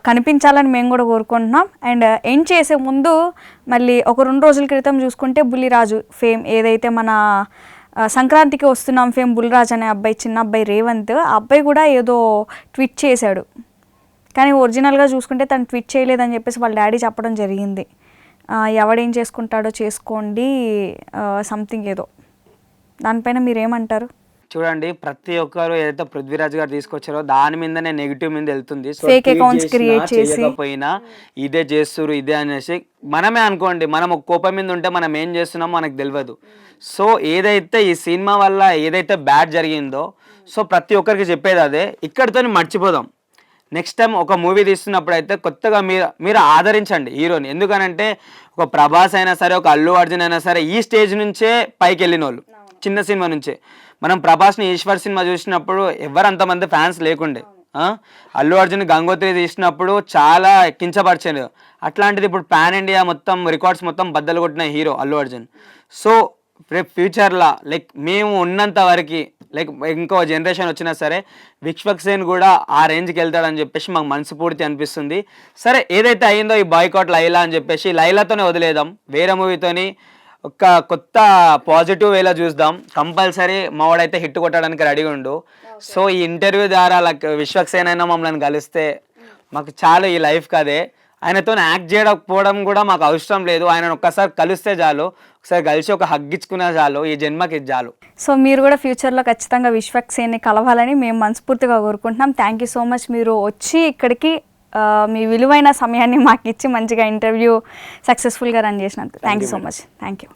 Speaker 2: కనిపించాలని మేము కూడా కోరుకుంటున్నాం. అండ్ ఎండ్ చేసే ముందు మళ్ళీ ఒక 2 రోజుల క్రితం చూసుకుంటే బుల్లిరాజు ఫేమ్ ఏదైతే మన సంక్రాంతికి వస్తున్నాం ఫేమ్ బుల్లిరాజు అనే అబ్బాయి, చిన్న అబ్బాయి రేవంత్, ఆ అబ్బాయి కూడా ఏదో ట్వీట్ చేశాడు. కానీ ఒరిజినల్గా చూసుకుంటే తను ట్వీట్ చేయలేదని చెప్పేసి వాళ్ళ డాడీ చెప్పడం జరిగింది. ఎవడేం చేసుకుంటాడో చేసుకోండి సంథింగ్ ఏదో. దానిపైన మీరేమంటారు?
Speaker 3: చూడండి, ప్రతి ఒక్కరు ఏదైతే పృథ్వీరాజ్ గారు తీసుకొచ్చారో దాని మీదనే నెగిటివ్ మీద వెళ్తుంది.
Speaker 2: ఫేక్ అకౌంట్స్ క్రియేట్ చేసి
Speaker 3: పోయినా ఇదే చేస్తురు ఇదే అనేసి మనమే అనుకోండి, మనం ఒక కోపం మీద ఉంటే మనం ఏం చేస్తున్నామో మనకు తెలియదు. సో ఏదైతే ఈ సినిమా వల్ల ఏదైతే బ్యాడ్ జరిగిందో సో ప్రతి ఒక్కరికి చెప్పేది అదే, ఇక్కడితో మర్చిపోదాం. నెక్స్ట్ టైం ఒక మూవీ తీస్తున్నప్పుడు అయితే కొత్తగా మీరు ఆదరించండి హీరోని. ఎందుకనంటే ఒక ప్రభాస్ అయినా సరే, ఒక అల్లు అర్జున్ అయినా సరే ఈ స్టేజ్ నుంచే పైకి వెళ్ళిన వాళ్ళు, చిన్న సినిమా నుంచే. మనం ప్రభాస్ని ఈశ్వర్ సినిమా చూసినప్పుడు ఎవరు అంతమంది ఫ్యాన్స్ లేకుండే. అల్లు అర్జున్ గంగోత్రి తీసినప్పుడు చాలా కించపరిచాడు. అట్లాంటిది ఇప్పుడు పాన్ ఇండియా మొత్తం రికార్డ్స్ మొత్తం బద్దలు కొట్టిన హీరో అల్లు అర్జున్. సో రేపు ఫ్యూచర్లో లైక్ మేము ఉన్నంత వరకు లైక్ ఇంకో జనరేషన్ వచ్చినా సరే విశ్వక్సేన్ కూడా ఆ రేంజ్కి వెళ్తాడని చెప్పేసి మాకు మనస్ఫూర్తి అనిపిస్తుంది. సరే ఏదైతే అయిందో ఈ బాయ్కాట్ లైలా అని చెప్పేసి లైలాతోనే వదిలేద్దాం, వేరే మూవీతోని ఒక కొత్త పాజిటివ్ వేలో చూద్దాం. కంపల్సరీ మావాడైతే హిట్ కొట్టడానికి రెడీగా ఉండు. సో ఈ ఇంటర్వ్యూ ద్వారా లైక్ విశ్వక్సేన్ అయినా మమ్మల్ని కలిస్తే మాకు చాలు ఈ లైఫ్ కదే. ఆయనతో యాక్ట్ చేయకపోవడం కూడా మాకు అవసరం లేదు, ఆయన ఒక్కసారి కలిస్తే చాలు, ఒకసారి కలిసి ఒక హగ్గించుకున్నా చాలు, ఈ జన్మకి చాలు.
Speaker 2: సో మీరు కూడా ఫ్యూచర్లో ఖచ్చితంగా విశ్వక్సేన్ని కలవాలని మేము మనస్ఫూర్తిగా కోరుకుంటున్నాం. థ్యాంక్ యూ సో మచ్, మీరు వచ్చి ఇక్కడికి మీ విలువైన సమయాన్ని మాకు ఇచ్చి మంచిగా ఇంటర్వ్యూ సక్సెస్ఫుల్గా రన్ చేసినందుకు thank you so much. Thank you.